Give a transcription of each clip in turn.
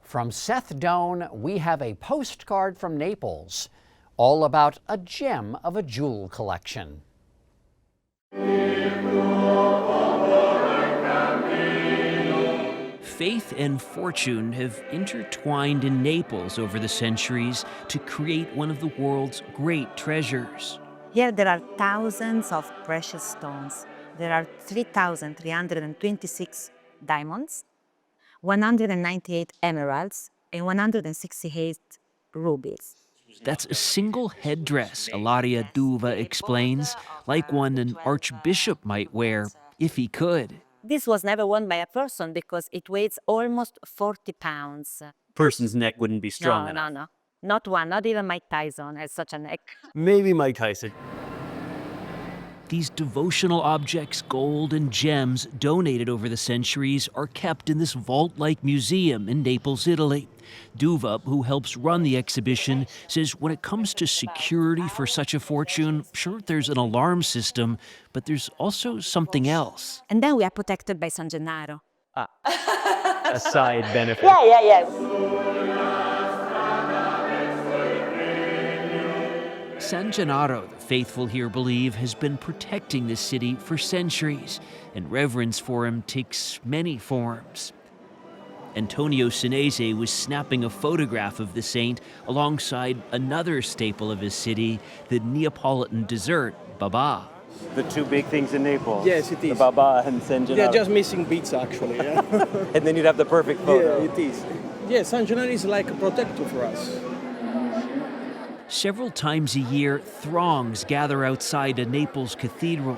From Seth Doan, we have a postcard from Naples, all about a gem of a jewel collection. Faith and fortune have intertwined in Naples over the centuries to create one of the world's great treasures. Here there are thousands of precious stones. There are 3,326 diamonds, 198 emeralds, and 168 rubies. That's a single headdress, Ilaria Duva explains, like one an archbishop might wear, if he could. This was never worn by a person because it weighs almost 40 pounds. Person's neck wouldn't be strong enough. No. Not one, not even Mike Tyson has such a neck. Maybe Mike Tyson. These devotional objects, gold and gems, donated over the centuries, are kept in this vault-like museum in Naples, Italy. Duva, who helps run the exhibition, says when it comes to security for such a fortune, sure, there's an alarm system, but there's also something else. And then we are protected by San Gennaro. A side benefit. Yeah. San Gennaro, the faithful here believe, has been protecting this city for centuries, and reverence for him takes many forms. Antonio Sinese was snapping a photograph of the saint alongside another staple of his city, the Neapolitan dessert, baba. The two big things in Naples. Yes, it is. The baba and San Gennaro. They're just missing pizza, actually. Yeah, And then you'd have the perfect photo. yeah, it is. Yeah, San Gennaro is like a protector for us. Several times a year, throngs gather outside a Naples cathedral.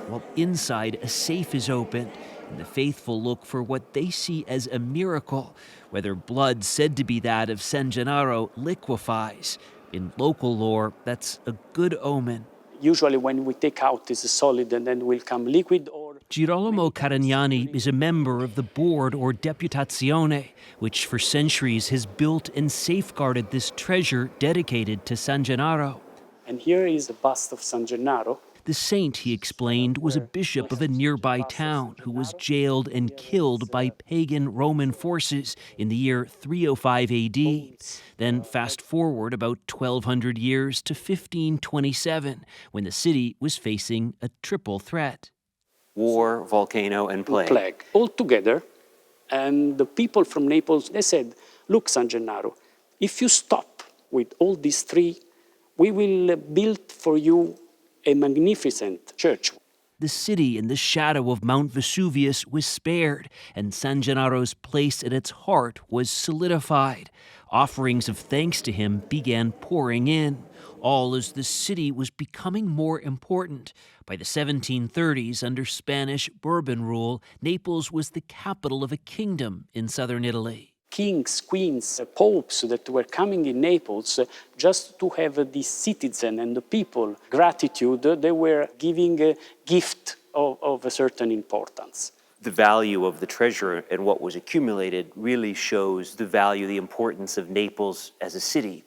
While inside, a safe is opened, and the faithful look for what they see as a miracle, whether blood said to be that of San Gennaro liquefies. In local lore, that's a good omen. Usually when we take out this solid and then will come liquid or... Girolamo Carignani is a member of the board or Deputazione, which for centuries has built and safeguarded this treasure dedicated to San Gennaro. And here is the bust of San Gennaro. The saint, he explained, was a bishop of a nearby town who was jailed and killed by pagan Roman forces in the year 305 AD. Then fast forward about 1,200 years to 1527, when the city was facing a triple threat. War, volcano, and plague. All together. And the people from Naples, they said, look, San Gennaro, if you stop with all these three, we will build for you a magnificent church. The city in the shadow of Mount Vesuvius was spared, and San Gennaro's place at its heart was solidified. Offerings of thanks to him began pouring in, all as the city was becoming more important. By the 1730s, under Spanish Bourbon rule, Naples was the capital of a kingdom in southern Italy. Kings, queens, popes that were coming in Naples just to have the citizen and the people gratitude, they were giving a gift of a certain importance. The value of the treasure and what was accumulated really shows the value, the importance of Naples as a city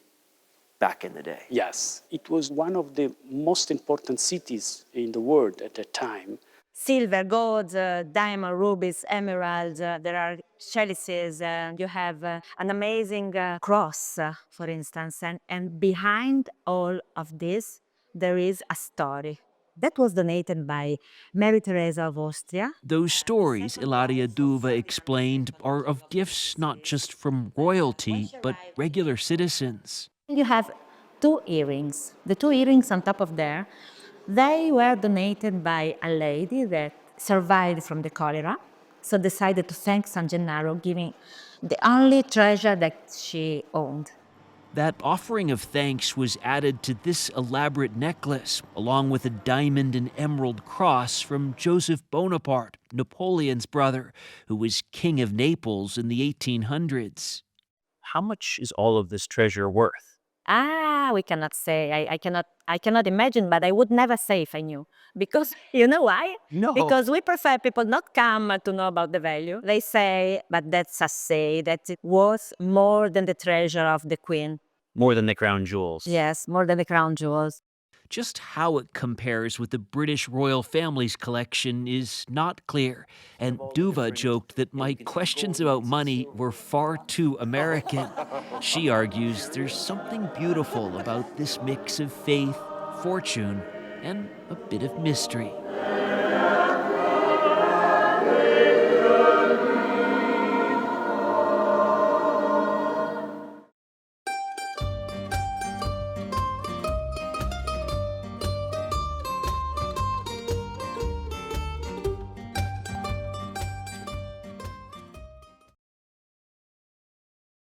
back in the day. Yes, it was one of the most important cities in the world at that time. Silver, gold, diamond, rubies, emeralds, there are chalices, you have an amazing cross, for instance, and behind all of this, there is a story. That was donated by Mary Teresa of Austria. Those stories, Ilaria Duva explained, are of gifts not just from royalty, but regular citizens. You have two earrings. The two earrings on top of there, they were donated by a lady that survived from the cholera, so decided to thank San Gennaro, giving the only treasure that she owned. That offering of thanks was added to this elaborate necklace, along with a diamond and emerald cross from Joseph Bonaparte, Napoleon's brother, who was king of Naples in the 1800s. How much is all of this treasure worth? We cannot say. I cannot imagine, but I would never say if I knew. Because, you know why? No. Because we prefer people not come to know about the value. They say, but that's a say, that it was more than the treasure of the queen. More than the crown jewels. Yes, more than the crown jewels. Just how it compares with the British royal family's collection is not clear, and Duva joked that my questions about money were far too American. She argues there's something beautiful about this mix of faith, fortune, and a bit of mystery.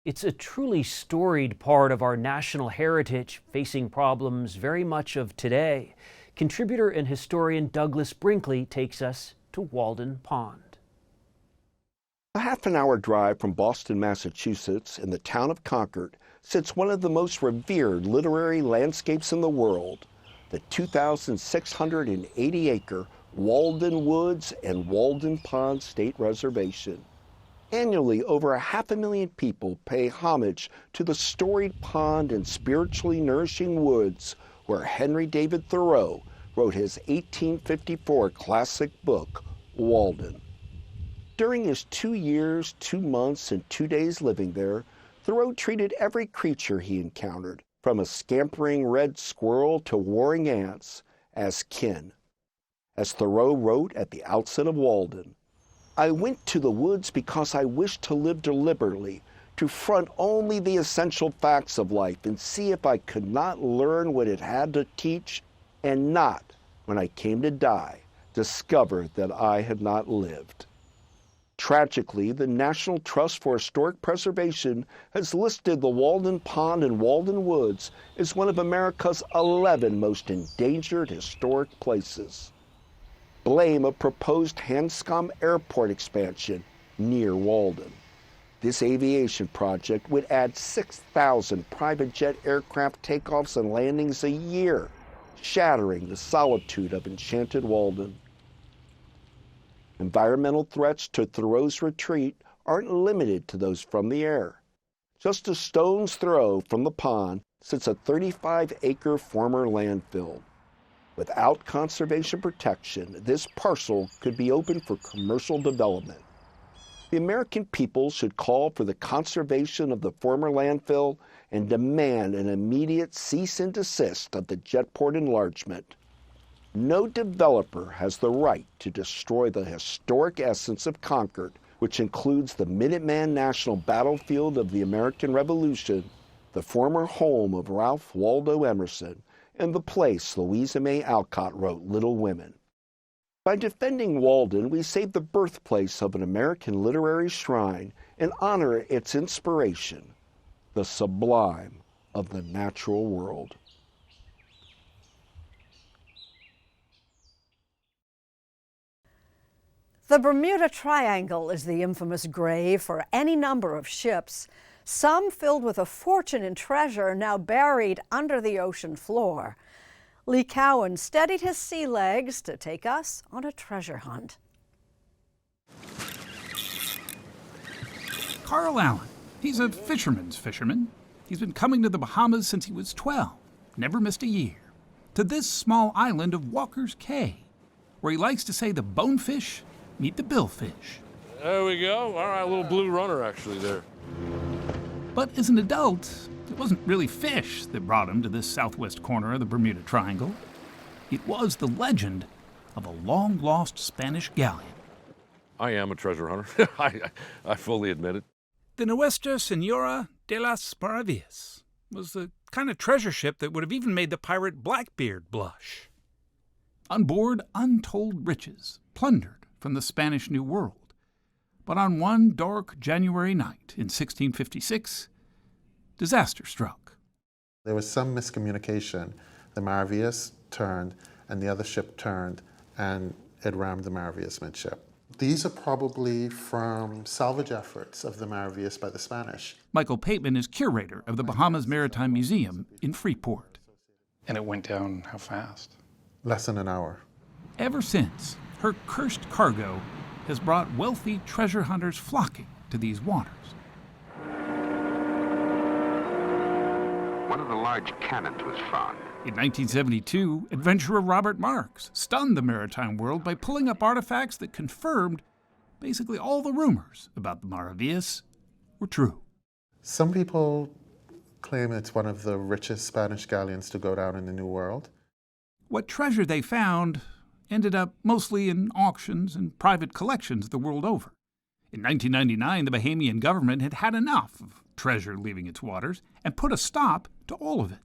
It's a truly storied part of our national heritage, facing problems very much of today. Contributor and historian Douglas Brinkley takes us to Walden Pond. A half-an-hour drive from Boston, Massachusetts, in the town of Concord, sits one of the most revered literary landscapes in the world, the 2,680-acre Walden Woods and Walden Pond State Reservation. Annually, over 500,000 people pay homage to the storied pond and spiritually nourishing woods where Henry David Thoreau wrote his 1854 classic book, Walden. During his 2 years, 2 months, and 2 days living there, Thoreau treated every creature he encountered, from a scampering red squirrel to warring ants, as kin. As Thoreau wrote at the outset of Walden, "I went to the woods because I wished to live deliberately, to front only the essential facts of life and see if I could not learn what it had to teach, and not, when I came to die, discover that I had not lived." Tragically, the National Trust for Historic Preservation has listed the Walden Pond and Walden Woods as one of America's 11 most endangered historic places. Blame a proposed Hanscom Airport expansion near Walden. This aviation project would add 6,000 private jet aircraft takeoffs and landings a year, shattering the solitude of enchanted Walden. Environmental threats to Thoreau's retreat aren't limited to those from the air. Just a stone's throw from the pond sits a 35-acre former landfill. Without conservation protection, this parcel could be open for commercial development. The American people should call for the conservation of the former landfill and demand an immediate cease and desist of the jetport enlargement. No developer has the right to destroy the historic essence of Concord, which includes the Minuteman National Battlefield of the American Revolution, the former home of Ralph Waldo Emerson, and the place Louisa May Alcott wrote Little Women. By defending Walden, we save the birthplace of an American literary shrine and honor its inspiration, the sublime of the natural world. The Bermuda Triangle is the infamous grave for any number of ships, some filled with a fortune in treasure now buried under the ocean floor. Lee Cowan steadied his sea legs to take us on a treasure hunt. Carl Allen. He's a fisherman's fisherman. He's been coming to the Bahamas since he was 12, never missed a year, to this small island of Walker's Cay, where he likes to say the bonefish meet the billfish. There we go. All right, a little blue runner actually there. But as an adult, it wasn't really fish that brought him to this southwest corner of the Bermuda Triangle. It was the legend of a long-lost Spanish galleon. I am a treasure hunter. I fully admit it. The Nuestra Senora de las Maravillas was the kind of treasure ship that would have even made the pirate Blackbeard blush. On board, untold riches, plundered from the Spanish New World. But on one dark January night in 1656, disaster struck. There was some miscommunication. The Maravillas turned, and the other ship turned, and it rammed the Maravillas midship. These are probably from salvage efforts of the Maravillas by the Spanish. Michael Pateman is curator of the Bahamas Maritime Museum in Freeport. And it went down how fast? Less than an hour. Ever since, her cursed cargo has brought wealthy treasure hunters flocking to these waters. One of the large cannons was found. In 1972, adventurer Robert Marks stunned the maritime world by pulling up artifacts that confirmed basically all the rumors about the Maravillas were true. Some people claim it's one of the richest Spanish galleons to go down in the New World. What treasure they found ended up mostly in auctions and private collections the world over. In 1999, the Bahamian government had had enough of treasure leaving its waters and put a stop to all of it.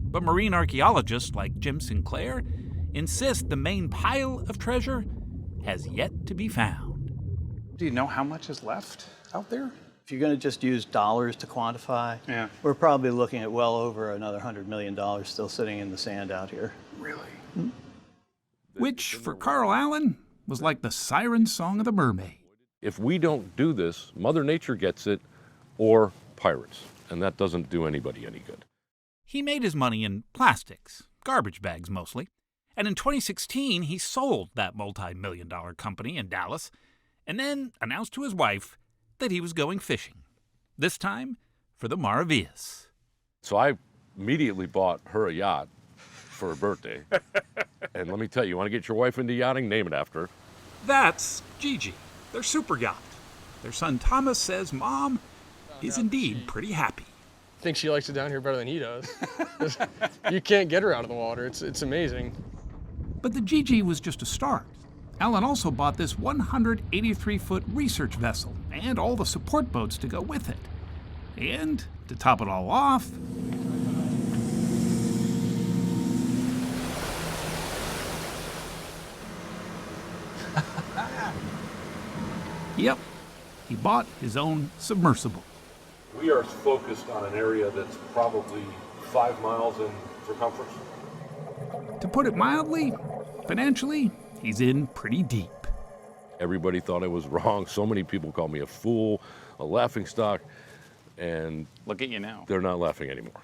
But marine archaeologists like Jim Sinclair insist the main pile of treasure has yet to be found. Do you know how much is left out there? If you're going to just use dollars to quantify, we're probably looking at well over another $100 million still sitting in the sand out here. Really? Which, for Carl Allen, was like the siren song of the mermaid. If we don't do this, Mother Nature gets it, or pirates, and that doesn't do anybody any good. He made his money in plastics, garbage bags mostly, and in 2016 he sold that multi-million-dollar company in Dallas and then announced to his wife that he was going fishing, this time for the Maravillas. So I immediately bought her a yacht for her birthday. And let me tell you, want to get your wife into yachting? Name it after her. That's Gigi, their super yacht. Their son Thomas says Mom is indeed pretty happy. I think she likes it down here better than he does. You can't get her out of the water. It's amazing. But the Gigi was just a start. Allen also bought this 183-foot research vessel and all the support boats to go with it. And to top it all off, yep, he bought his own submersible. We are focused on an area that's probably 5 miles in circumference. To put it mildly, financially, he's in pretty deep. Everybody thought I was wrong. So many people called me a fool, a laughingstock, and look at you now. They're not laughing anymore.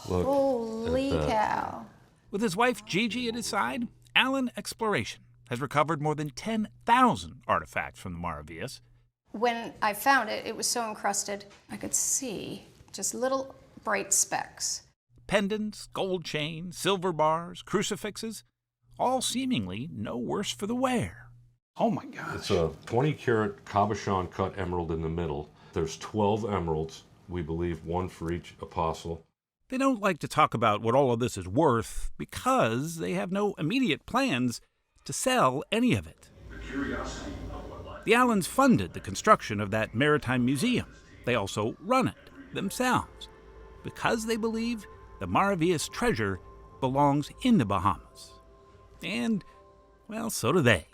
Look Holy cow. With his wife Gigi at his side, Allen Exploration has recovered more than 10,000 artifacts from the Maravillas. When I found it, it was so encrusted, I could see just little bright specks. Pendants, gold chains, silver bars, crucifixes, all seemingly no worse for the wear. Oh my gosh. It's a 20-carat cabochon cut emerald in the middle. There's 12 emeralds, we believe, one for each apostle. They don't like to talk about what all of this is worth because they have no immediate plans to sell any of it. The Allens funded the construction of that maritime museum. They also run it themselves because they believe the Maravillas treasure belongs in the Bahamas. And, well, so do they.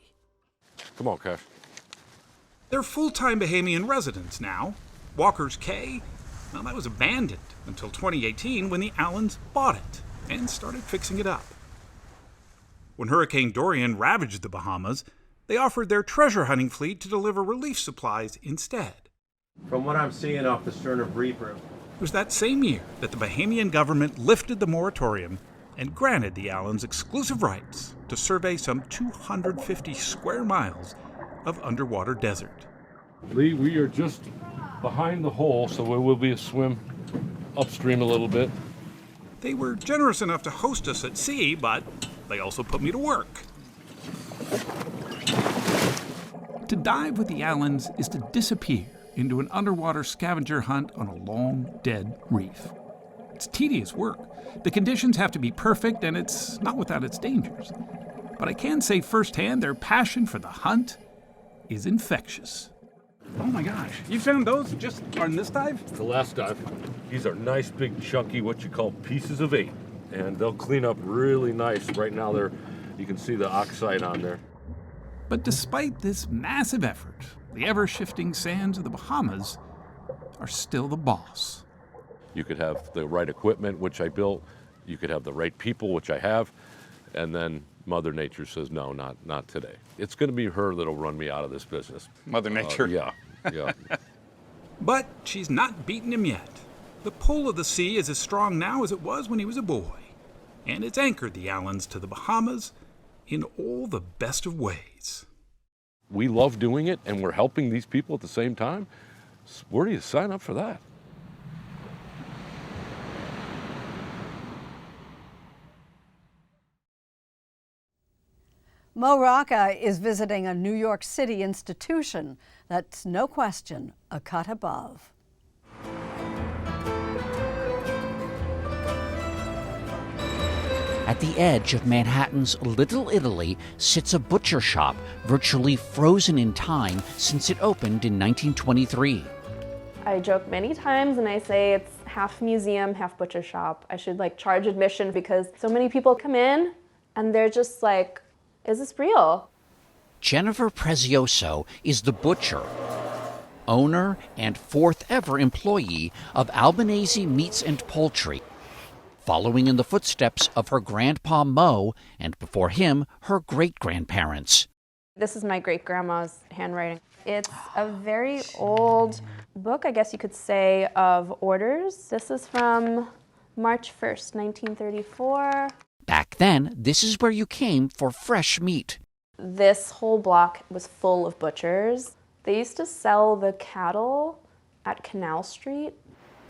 Come on, Cash. They're full-time Bahamian residents now. Walker's Cay, well, that was abandoned until 2018 when the Allens bought it and started fixing it up. When Hurricane Dorian ravaged the Bahamas, they offered their treasure hunting fleet to deliver relief supplies instead. From what I'm seeing off the stern of Reaper, It was that same year that the Bahamian government lifted the moratorium and granted the Allens exclusive rights to survey some 250 square miles of underwater desert. Lee, we are just behind the hole, so there will be a swim upstream a little bit. They were generous enough to host us at sea, but they also put me to work. To dive with the Allens is to disappear into an underwater scavenger hunt on a long, dead reef. It's tedious work. The conditions have to be perfect, and it's not without its dangers. But I can say firsthand their passion for the hunt is infectious. Oh my gosh, you found those just on this dive? It's the last dive. These are nice, big, chunky, what you call pieces of 8. And they'll clean up really nice. Right now, you can see the oxide on there. But despite this massive effort, the ever-shifting sands of the Bahamas are still the boss. You could have the right equipment, which I built. You could have the right people, which I have. And then Mother Nature says, no, not today. It's going to be her that'll run me out of this business. Mother Nature? Yeah. But she's not beaten him yet. The pull of the sea is as strong now as it was when he was a boy. And it's anchored the Allens to the Bahamas in all the best of ways. We love doing it, and we're helping these people at the same time. Where do you sign up for that? Mo Rocca is visiting a New York City institution that's, no question, a cut above. At the edge of Manhattan's Little Italy sits a butcher shop virtually frozen in time since it opened in 1923. I joke many times and I say it's half museum, half butcher shop. I should charge admission because so many people come in and they're just like, is this real? Jennifer Prezioso is the butcher, owner and fourth ever employee of Albanese Meats and Poultry, following in the footsteps of her grandpa Mo and before him, her great-grandparents. This is my great-grandma's handwriting. It's a very old book, I guess you could say, of orders. This is from March 1st, 1934. Back then, this is where you came for fresh meat. This whole block was full of butchers. They used to sell the cattle at Canal Street.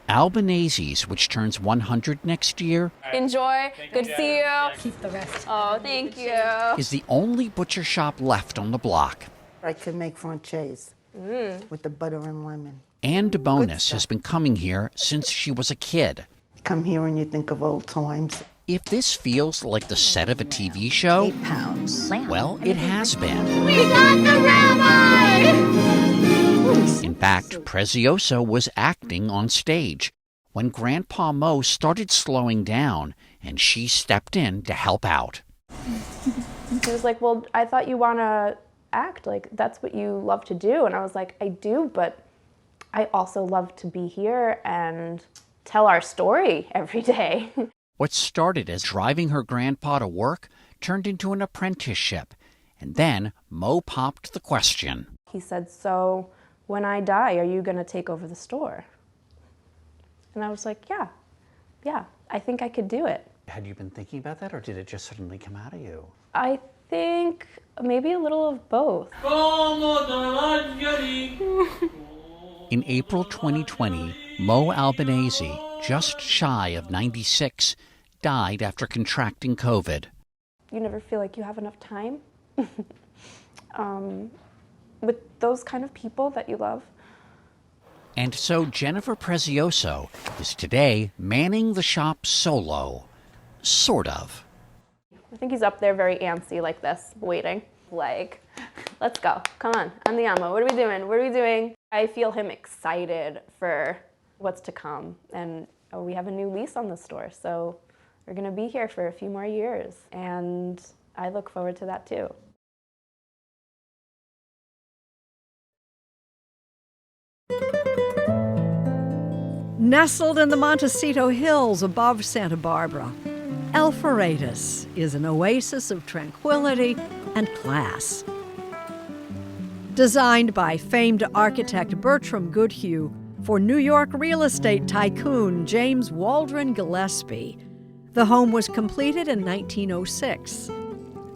Albanese's, which turns 100 next year, Enjoy. Good to see you. Keep the rest. Oh, thank you. is the only butcher shop left on the block. I could make franchise with the butter and lemon. Ann DeBonis has been coming here since she was a kid. Come here and you think of old times. If this feels like the set of a TV show, 8 pounds. well, it has been. We got the rabbi! In fact, Prezioso was acting on stage when Grandpa Mo started slowing down and she stepped in to help out. He was like, well, I thought you want to act, that's what you love to do. And I was like, I do, but I also love to be here and tell our story every day. What started as driving her grandpa to work turned into an apprenticeship. And then Mo popped the question. He said, so when I die, are you going to take over the store? And I was like, yeah, I think I could do it. Had you been thinking about that, or did it just suddenly come out of you? I think maybe a little of both. In April 2020, Mo Albanese, just shy of 96, died after contracting COVID. You never feel like you have enough time with those kind of people that you love. And so Jennifer Prezioso is today manning the shop solo. Sort of. I think he's up there very antsy like this, waiting. Let's go. Come on, andiamo. What are we doing? What are we doing? I feel him excited for what's to come. And we have a new lease on the store, so we're going to be here for a few more years. And I look forward to that too. Nestled in the Montecito Hills above Santa Barbara, Fureidis is an oasis of tranquility and class. Designed by famed architect Bertram Goodhue for New York real estate tycoon James Waldron Gillespie, the home was completed in 1906.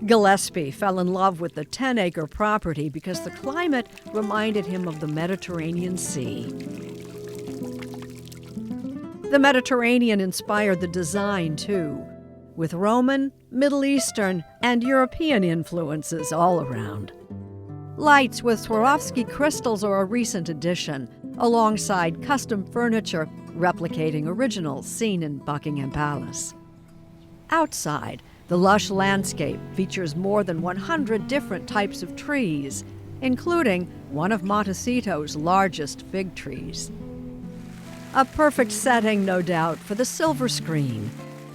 Gillespie fell in love with the 10-acre property because the climate reminded him of the Mediterranean Sea. The Mediterranean inspired the design, too, with Roman, Middle Eastern, and European influences all around. Lights with Swarovski crystals are a recent addition, alongside custom furniture replicating originals seen in Buckingham Palace. Outside, the lush landscape features more than 100 different types of trees, including one of Montecito's largest fig trees. A perfect setting, no doubt, for the silver screen,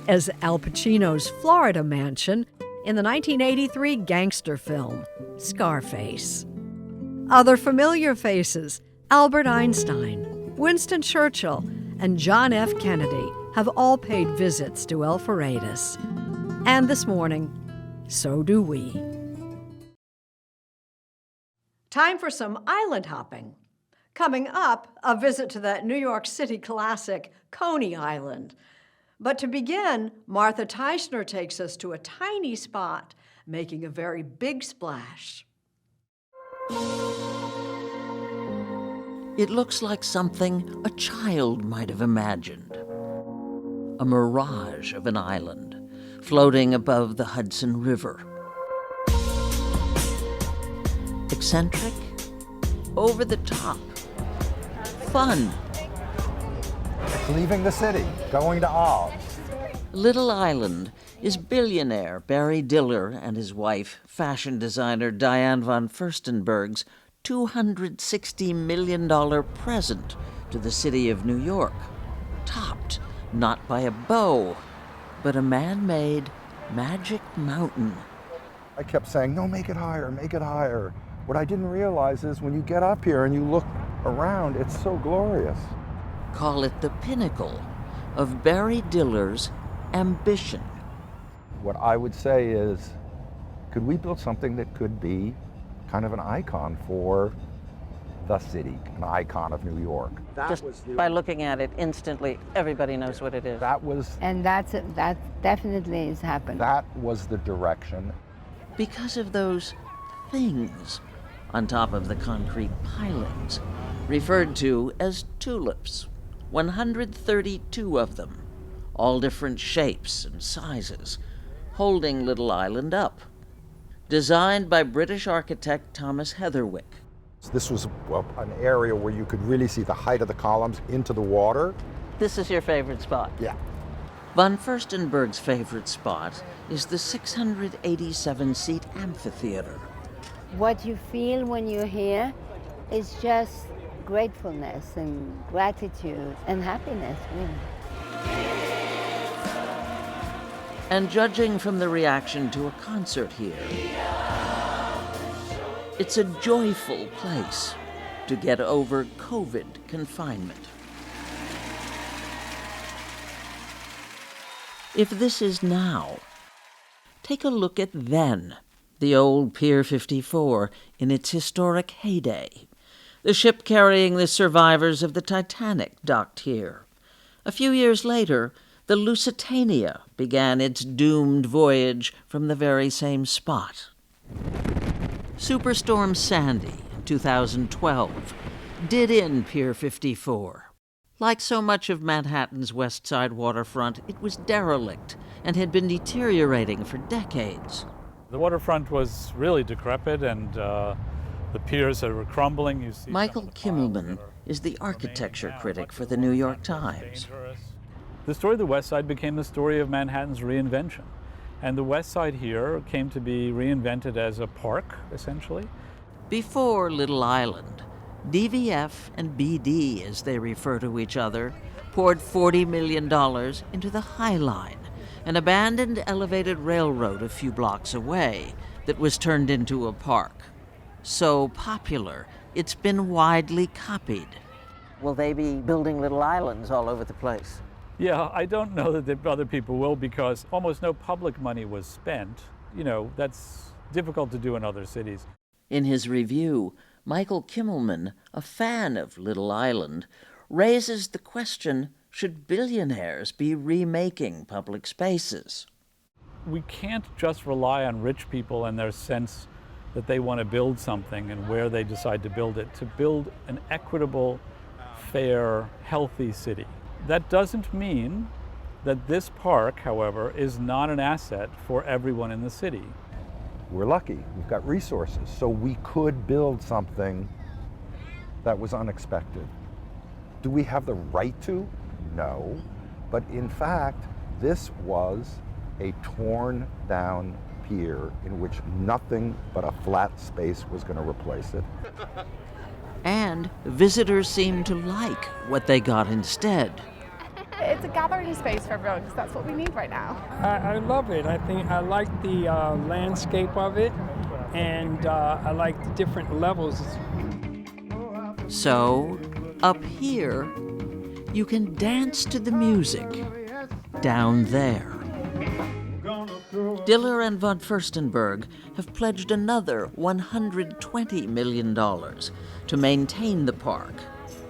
as Al Pacino's Florida mansion in the 1983 gangster film, Scarface. Other familiar faces, Albert Einstein, Winston Churchill, and John F. Kennedy, have all paid visits to Fureidis. And this morning, so do we. Time for some island hopping. Coming up, a visit to that New York City classic, Coney Island. But to begin, Martha Teichner takes us to a tiny spot, making a very big splash. It looks like something a child might have imagined. A mirage of an island floating above the Hudson River. Eccentric? Over the top? Fun? Leaving the city, going to Oz. Little Island is billionaire Barry Diller and his wife, fashion designer Diane von Furstenberg's $260 million present to the city of New York, topped not by a bow, but a man-made magic mountain. I kept saying, no, make it higher, make it higher. What I didn't realize is when you get up here and you look around, it's so glorious. Call it the pinnacle of Barry Diller's ambition. What I would say is, could we build something that could be kind of an icon for the city, an icon of New York? Just by looking at it instantly, everybody knows what it is. That was... And that definitely is happening. That was the direction. Because of those things on top of the concrete pilings, referred to as tulips, 132 of them, all different shapes and sizes, holding Little Island up. Designed by British architect Thomas Heatherwick. This was an area where you could really see the height of the columns into the water. This is your favorite spot? Yeah. Von Furstenberg's favorite spot is the 687-seat amphitheater. What you feel when you're here is just gratefulness and gratitude and happiness, really. And judging from the reaction to a concert here, it's a joyful place to get over COVID confinement. If this is now, take a look at then, the old Pier 54 in its historic heyday. The ship carrying the survivors of the Titanic docked here. A few years later, the Lusitania began its doomed voyage from the very same spot. Superstorm Sandy in 2012 did in Pier 54. Like so much of Manhattan's West Side waterfront, it was derelict and had been deteriorating for decades. The waterfront was really decrepit and the piers were crumbling. You see Michael Kimmelman is the architecture critic for the New York Times. The story of the West Side became the story of Manhattan's reinvention. And the West Side here came to be reinvented as a park, essentially. Before Little Island, DVF and BD, as they refer to each other, poured $40 million into the High Line, an abandoned elevated railroad a few blocks away that was turned into a park. So popular, it's been widely copied. Will they be building little islands all over the place? Yeah, I don't know that other people will because almost no public money was spent. You know, that's difficult to do in other cities. In his review, Michael Kimmelman, a fan of Little Island, raises the question, should billionaires be remaking public spaces? We can't just rely on rich people and their sense that they want to build something and where they decide to build it, to build an equitable, fair, healthy city. That doesn't mean that this park, however, is not an asset for everyone in the city. We're lucky, we've got resources, so we could build something that was unexpected. Do we have the right to? No, but in fact, this was a torn down pier in which nothing but a flat space was going to replace it. And visitors seem to like what they got instead. It's a gathering space for everyone because that's what we need right now. I love it. I think I like the landscape of it, and I like the different levels. So, up here, you can dance to the music down there. Diller and von Furstenberg have pledged another $120 million to maintain the park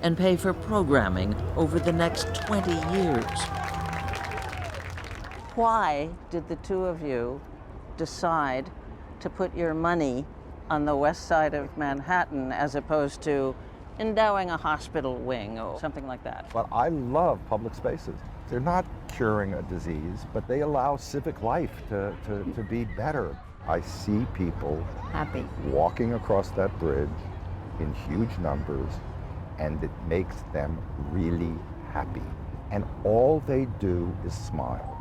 and pay for programming over the next 20 years. Why did the two of you decide to put your money on the west side of Manhattan as opposed to endowing a hospital wing or something like that? But I love public spaces. They're not curing a disease, but they allow civic life to be better. I see people Happy. walking across that bridge in huge numbers, and it makes them really happy. And all they do is smile.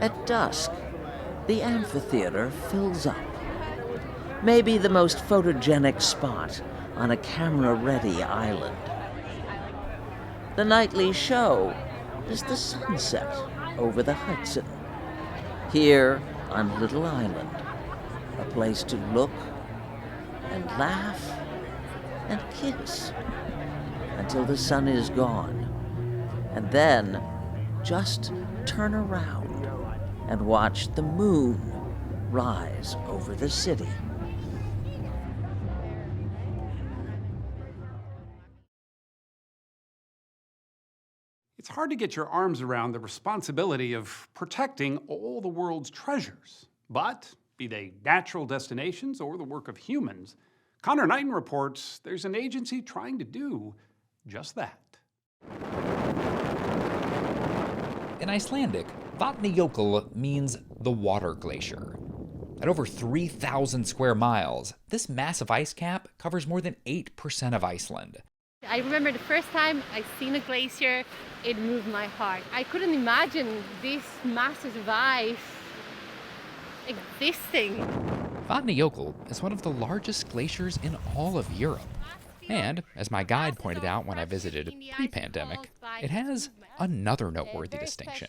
At dusk, the amphitheater fills up. Maybe the most photogenic spot on a camera-ready island. The nightly show is the sunset over the Hudson. Here on Little Island, a place to look and laugh and kiss until the sun is gone, and then just turn around and watch the moon rise over the city. It's hard to get your arms around the responsibility of protecting all the world's treasures. But, be they natural destinations or the work of humans, Connor Knighton reports there's an agency trying to do just that. In Icelandic, Vatnajökull means the water glacier. At over 3,000 square miles, this massive ice cap covers more than 8% of Iceland. I remember the first time I seen a glacier, it moved my heart. I couldn't imagine this masses of ice existing. Vatnajökull is one of the largest glaciers in all of Europe. And, as my guide pointed out when I visited pre-pandemic, it has another noteworthy distinction.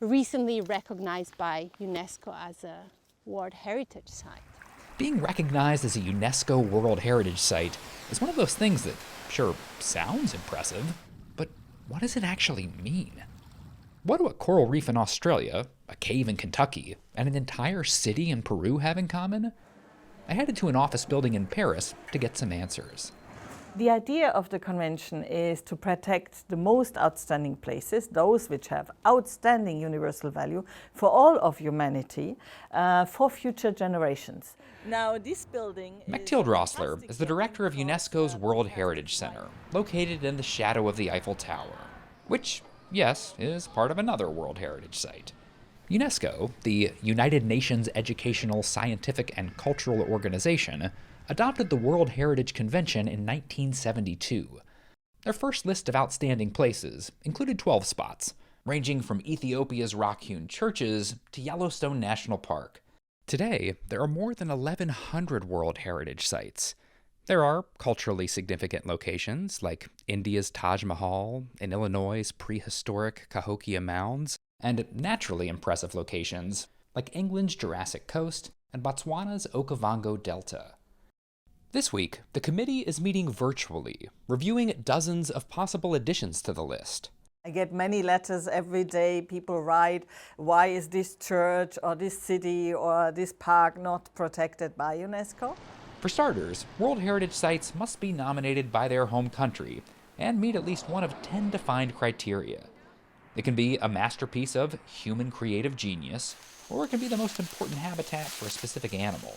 Recently recognized by UNESCO as a World Heritage Site. Being recognized as a UNESCO World Heritage Site is one of those things that sure sounds impressive, but what does it actually mean? What do a coral reef in Australia, a cave in Kentucky, and an entire city in Peru have in common? I headed to an office building in Paris to get some answers. The idea of the convention is to protect the most outstanding places, those which have outstanding universal value for all of humanity, for future generations. Now, this building Mechtilde Rossler is the director of UNESCO's World Heritage Center, located in the shadow of the Eiffel Tower, which, yes, is part of another World Heritage Site. UNESCO, the United Nations Educational, Scientific, and Cultural Organization, adopted the World Heritage Convention in 1972. Their first list of outstanding places included 12 spots, ranging from Ethiopia's rock-hewn churches to Yellowstone National Park. Today, there are more than 1,100 World Heritage Sites. There are culturally significant locations like India's Taj Mahal and Illinois' prehistoric Cahokia Mounds, and naturally impressive locations like England's Jurassic Coast and Botswana's Okavango Delta. This week, the committee is meeting virtually, reviewing dozens of possible additions to the list. I get many letters every day. People write, why is this church or this city or this park not protected by UNESCO? For starters, World Heritage Sites must be nominated by their home country and meet at least one of 10 defined criteria. It can be a masterpiece of human creative genius, or it can be the most important habitat for a specific animal.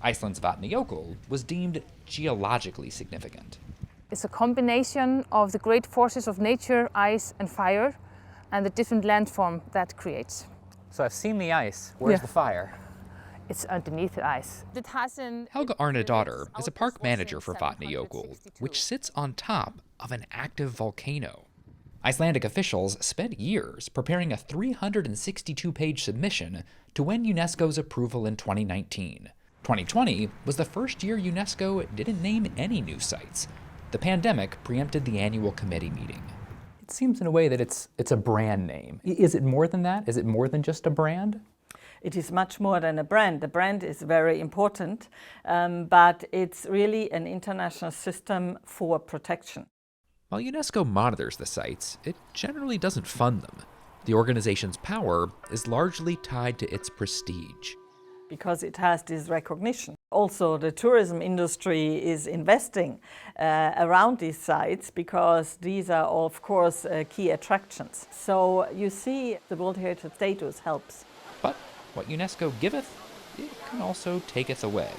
Iceland's Vatnajökull was deemed geologically significant. It's a combination of the great forces of nature, ice and fire, and the different landform that creates. So I've seen the ice. Where's the fire? It's underneath the ice. It hasn't. Helga Arnadottir is a park manager for Vatnajökull, which sits on top of an active volcano. Icelandic officials spent years preparing a 362-page submission to win UNESCO's approval in 2019. 2020 was the first year UNESCO didn't name any new sites. The pandemic preempted the annual committee meeting. It seems in a way that it's a brand name. Is it more than that? Is it more than just a brand? It is much more than a brand. The brand is very important, but it's really an international system for protection. While UNESCO monitors the sites, it generally doesn't fund them. The organization's power is largely tied to its prestige. Because it has this recognition. Also, the tourism industry is investing around these sites because these are, of course, key attractions. So you see, the World Heritage status helps. But what UNESCO giveth, it can also taketh away.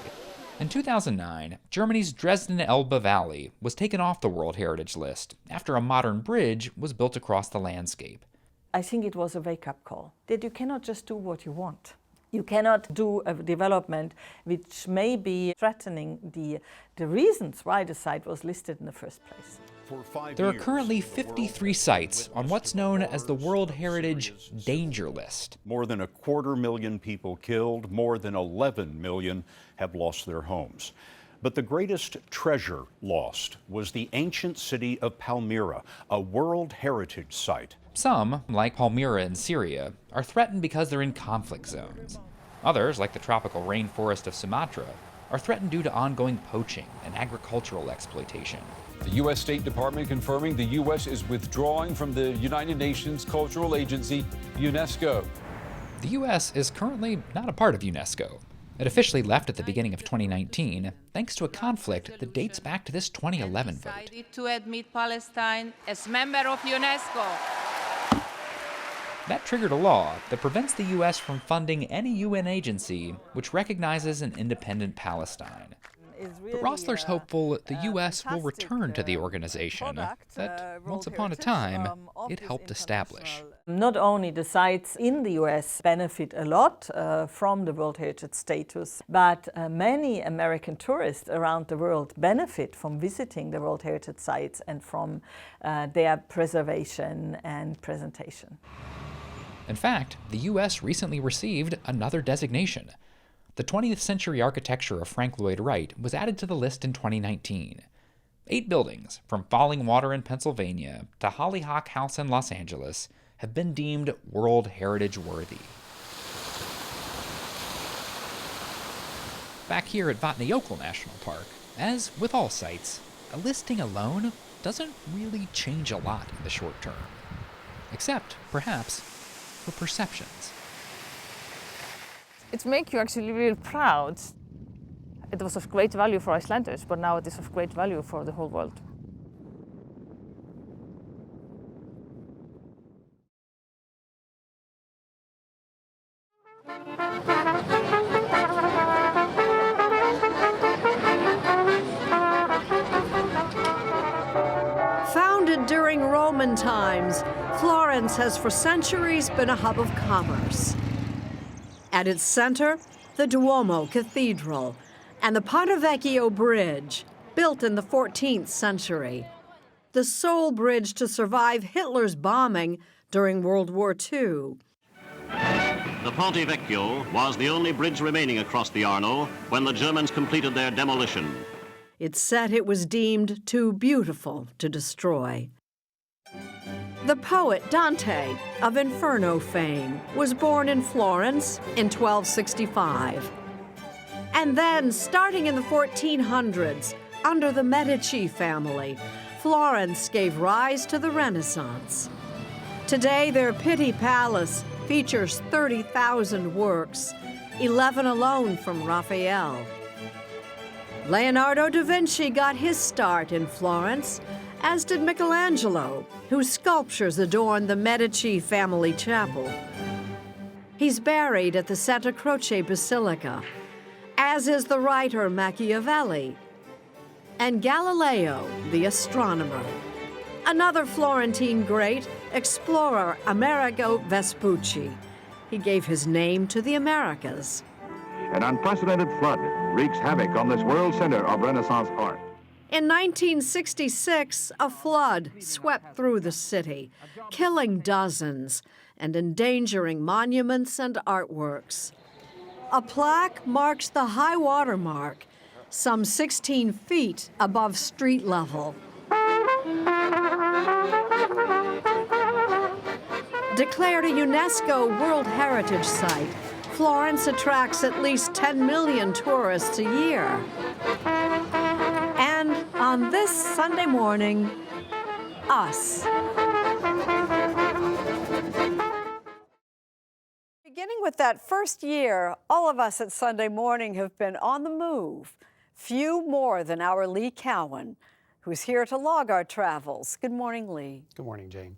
In 2009, Germany's Dresden-Elbe Valley was taken off the World Heritage List after a modern bridge was built across the landscape. I think it was a wake-up call, that you cannot just do what you want. You cannot do a development which may be threatening the reasons why the site was listed in the first place. There are currently 53 sites on what's known as the World Heritage Danger List. More than 250,000 people killed, more than 11 million have lost their homes. But the greatest treasure lost was the ancient city of Palmyra, a World Heritage Site. Some, like Palmyra in Syria, are threatened because they're in conflict zones. Others, like the tropical rainforest of Sumatra, are threatened due to ongoing poaching and agricultural exploitation. The U.S. State Department confirming the U.S. is withdrawing from the United Nations cultural agency, UNESCO. The U.S. is currently not a part of UNESCO. It officially left at the beginning of 2019, thanks to a conflict that dates back to this 2011 vote. Decided to admit Palestine as member of UNESCO. That triggered a law that prevents the U.S. from funding any UN agency which recognizes an independent Palestine. But Rossler's hopeful the U.S. will return to the organization that, once upon a time, it helped establish. Not only the sites in the U.S. benefit a lot from the World Heritage status, but many American tourists around the world benefit from visiting the World Heritage sites and from their preservation and presentation. In fact, the U.S. recently received another designation. The 20th century architecture of Frank Lloyd Wright was added to the list in 2019. 8 buildings, from Falling Water in Pennsylvania to Hollyhock House in Los Angeles, have been deemed World Heritage worthy. Back here at Vatnajökull National Park, as with all sites, a listing alone doesn't really change a lot in the short term. Except, perhaps, for perceptions. It makes you actually really proud. It was of great value for Icelanders, but now it is of great value for the whole world. Founded during Roman times, Florence has for centuries been a hub of commerce. At its center, the Duomo Cathedral and the Ponte Vecchio Bridge, built in the 14th century. The sole bridge to survive Hitler's bombing during World War II. The Ponte Vecchio was the only bridge remaining across the Arno when the Germans completed their demolition. It's said it was deemed too beautiful to destroy. The poet Dante, of Inferno fame, was born in Florence in 1265. And then, starting in the 1400s, under the Medici family, Florence gave rise to the Renaissance. Today, their Pitti Palace features 30,000 works, 11 alone from Raphael. Leonardo da Vinci got his start in Florence, as did Michelangelo, whose sculptures adorn the Medici family chapel. He's buried at the Santa Croce Basilica, as is the writer Machiavelli, and Galileo, the astronomer. Another Florentine great, explorer Amerigo Vespucci. He gave his name to the Americas. An unprecedented flood wreaks havoc on this world center of Renaissance art. In 1966, a flood swept through the city, killing dozens and endangering monuments and artworks. A plaque marks the high water mark, some 16 feet above street level. Declared a UNESCO World Heritage Site, Florence attracts at least 10 million tourists a year. And on this Sunday morning, us. Beginning with that first year, all of us at Sunday Morning have been on the move. Few more than our Lee Cowan, who's here to log our travels. Good morning, Lee. Good morning, Jane.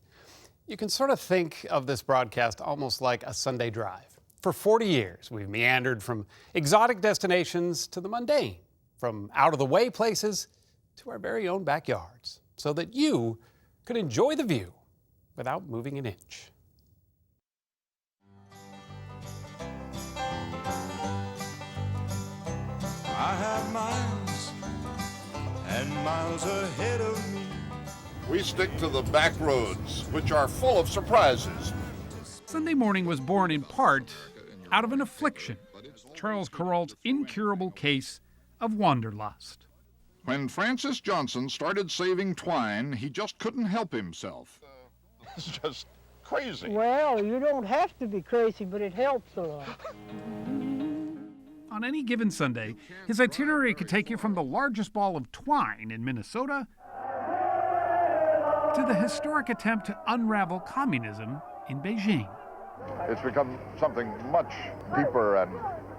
You can sort of think of this broadcast almost like a Sunday drive. For 40 years, we've meandered from exotic destinations to the mundane, from out-of-the-way places to our very own backyards, so that you could enjoy the view without moving an inch. I have miles and miles ahead of me. We stick to the back roads, which are full of surprises. Sunday Morning was born in part out of an affliction, Charles Kurralt's incurable case of wanderlust. When Francis Johnson started saving twine, he just couldn't help himself. It's just crazy. Well, you don't have to be crazy, but it helps a lot. On any given Sunday, his itinerary could take you from the largest ball of twine in Minnesota to the historic attempt to unravel communism in Beijing. It's become something much deeper and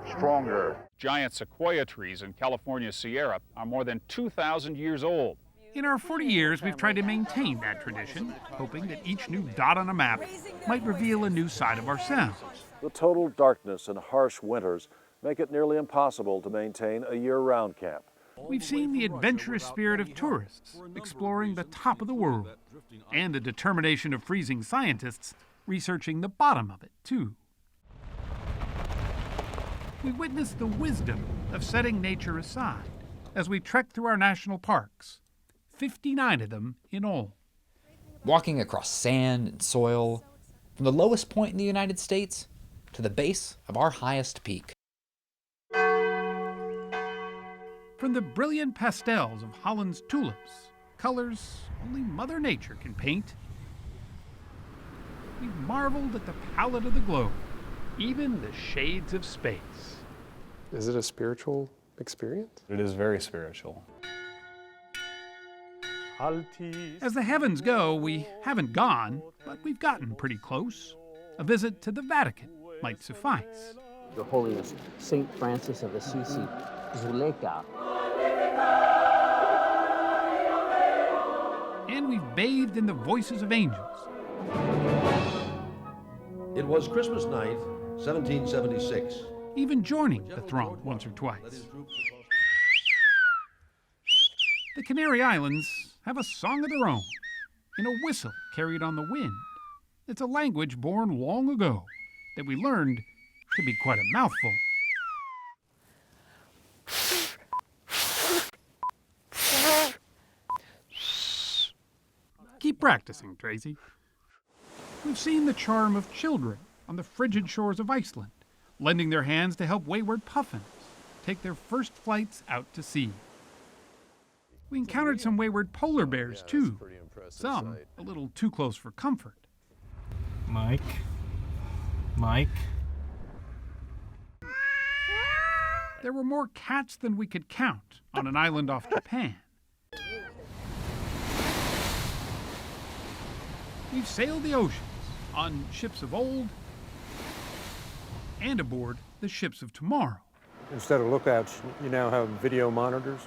stronger. Giant sequoia trees in California's Sierra are more than 2,000 years old. In our 40 years, we've tried to maintain that tradition, hoping that each new dot on a map might reveal a new side of ourselves. The total darkness and harsh winters make it nearly impossible to maintain a year-round camp. We've seen the adventurous spirit of tourists exploring the top of the world, and the determination of freezing scientists researching the bottom of it, too. We witnessed the wisdom of setting nature aside as we trekked through our national parks, 59 of them in all. Walking across sand and soil, from the lowest point in the United States to the base of our highest peak. From the brilliant pastels of Holland's tulips, colors only Mother Nature can paint, we marveled at the palette of the globe, even the shades of space. Is it a spiritual experience? It is very spiritual. As the heavens go, we haven't gone, but we've gotten pretty close. A visit to the Vatican might suffice. Your Holiness, St. Francis of Assisi, Zuleika. And we've bathed in the voices of angels. It was Christmas night, 1776. Even joining the throng once or twice. The Canary Islands have a song of their own, in a whistle carried on the wind. It's a language born long ago that we learned to be quite a mouthful. Keep practicing, Tracy. We've seen the charm of children on the frigid shores of Iceland, lending their hands to help wayward puffins take their first flights out to sea. We encountered some wayward polar bears, too. Some a little too close for comfort. Mike. There were more cats than we could count on an island off Japan. We've sailed the oceans on ships of old and aboard the ships of tomorrow. Instead of lookouts, you now have video monitors.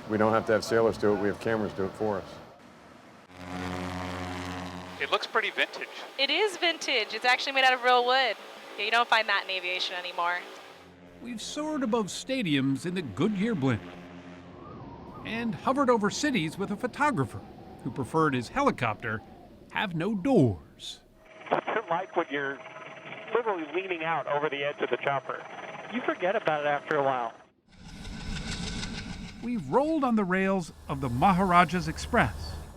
We don't have to have sailors do it, we have cameras do it for us. It looks pretty vintage. It is vintage. It's actually made out of real wood. Yeah, you don't find that in aviation anymore. We've soared above stadiums in the Goodyear blimp and hovered over cities with a photographer who preferred his helicopter have no doors. It's like when you're literally leaning out over the edge of the chopper. You forget about it after a while. We've rolled on the rails of the Maharaja's Express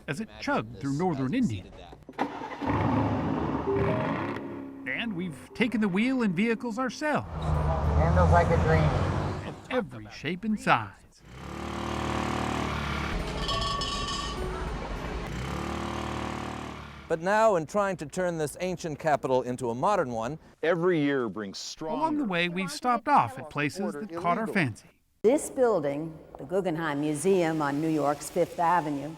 as it chugged through northern India. And we've taken the wheel in vehicles ourselves. Handles like a dream. Of every shape and size. But now, in trying to turn this ancient capital into a modern one, every year brings strong. Along the way, we've stopped off at places that caught our fancy. This building, the Guggenheim Museum on New York's Fifth Avenue,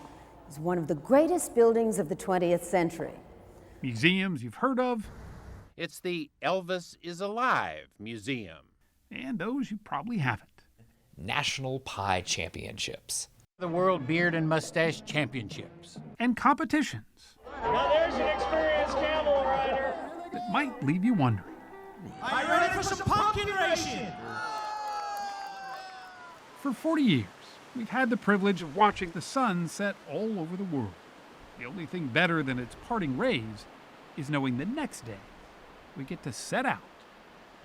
is one of the greatest buildings of the 20th century. Museums you've heard of. It's the Elvis is Alive Museum. And those you probably haven't. National Pie Championships. The World Beard and Mustache Championships. And competitions. Now there's an experienced camel rider. That might leave you wondering. Are you ready for some pumpkin racing? For 40 years, we've had the privilege of watching the sun set all over the world. The only thing better than its parting rays is knowing the next day we get to set out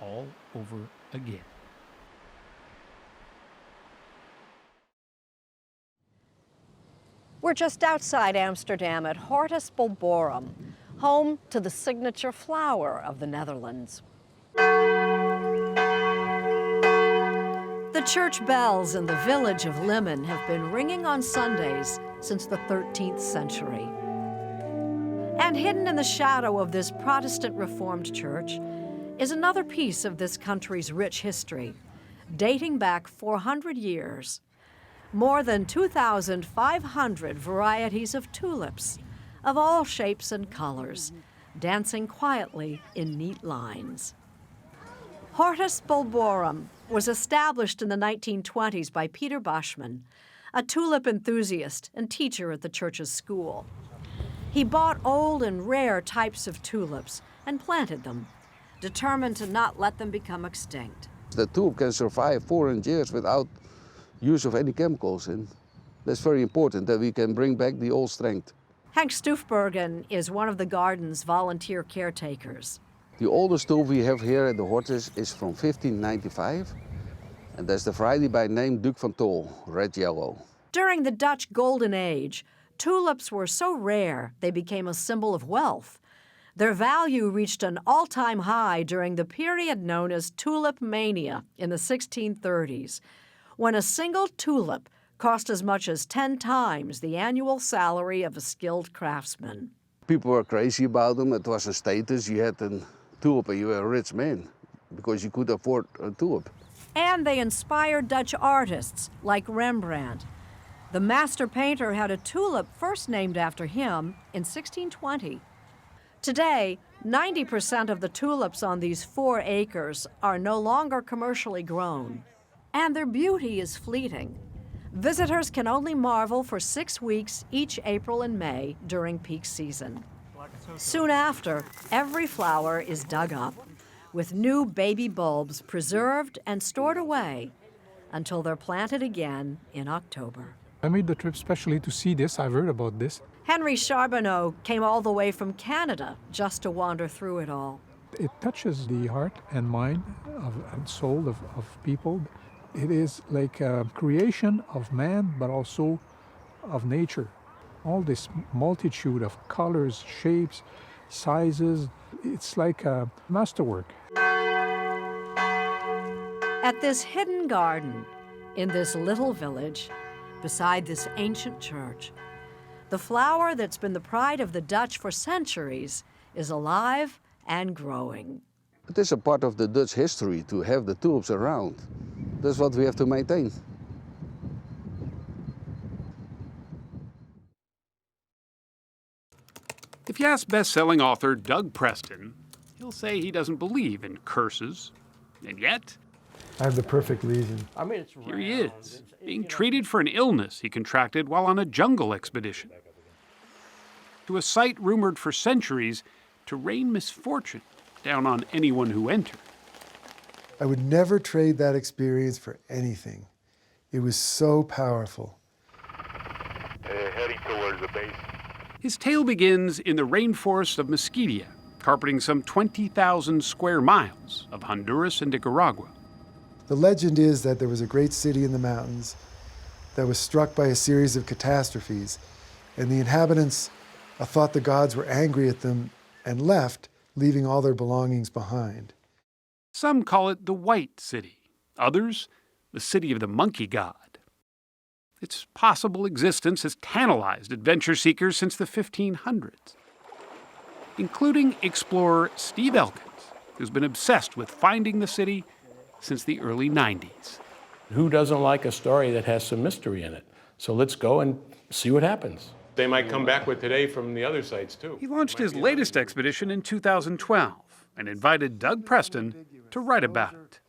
all over again. We're just outside Amsterdam at Hortus Bulborum, home to the signature flower of the Netherlands. The church bells in the village of Limmen have been ringing on Sundays since the 13th century. And hidden in the shadow of this Protestant Reformed church is another piece of this country's rich history, dating back 400 years. More than 2,500 varieties of tulips of all shapes and colors, dancing quietly in neat lines. Hortus Bulborum was established in the 1920s by Peter Boschman, a tulip enthusiast and teacher at the church's school. He bought old and rare types of tulips and planted them, determined to not let them become extinct. The tulip can survive 400 years without use of any chemicals, and that's very important, that we can bring back the old strength. Henk Stoefbergen is one of the garden's volunteer caretakers. The oldest tulip we have here at the Hortus is from 1595, and that's the variety by name Duc van Tol, red yellow. During the Dutch Golden Age, tulips were so rare they became a symbol of wealth. Their value reached an all-time high during the period known as tulip mania in the 1630s, when a single tulip cost as much as 10 times the annual salary of a skilled craftsman. People were crazy about them. It was a status. You had a tulip and you were a rich man because you could afford a tulip. And they inspired Dutch artists like Rembrandt. The master painter had a tulip first named after him in 1620. Today, 90% of the tulips on these 4 acres are no longer commercially grown, and their beauty is fleeting. Visitors can only marvel for 6 weeks each April and May during peak season. Soon after, every flower is dug up, with new baby bulbs preserved and stored away until they're planted again in October. I made the trip specially to see this. I've heard about this. Henry Charbonneau came all the way from Canada just to wander through it all. It touches the heart and mind and soul of people. It is like a creation of man, but also of nature. All this multitude of colors, shapes, sizes, it's like a masterwork. At this hidden garden, in this little village, beside this ancient church, the flower that's been the pride of the Dutch for centuries is alive and growing. It is a part of the Dutch history to have the tulips around. That's what we have to maintain. If you ask best-selling author Doug Preston, he'll say he doesn't believe in curses. And yet, I have the perfect reason. I mean, it's here he is, being treated for an illness he contracted while on a jungle expedition to a site rumored for centuries to rain misfortune down on anyone who entered. I would never trade that experience for anything. It was so powerful. Heading towards the base. His tale begins in the rainforest of Mesquite, carpeting some 20,000 square miles of Honduras and Nicaragua. The legend is that there was a great city in the mountains that was struck by a series of catastrophes, and the inhabitants thought the gods were angry at them and left, leaving all their belongings behind. Some call it the White City, others the city of the monkey god. Its possible existence has tantalized adventure seekers since the 1500s, including explorer Steve Elkins, who's been obsessed with finding the city since the early 90s. Who doesn't like a story that has some mystery in it? So let's go and see what happens. They might come back with today from the other sites, too. He launched his latest expedition in 2012 and invited Doug Preston to write about it.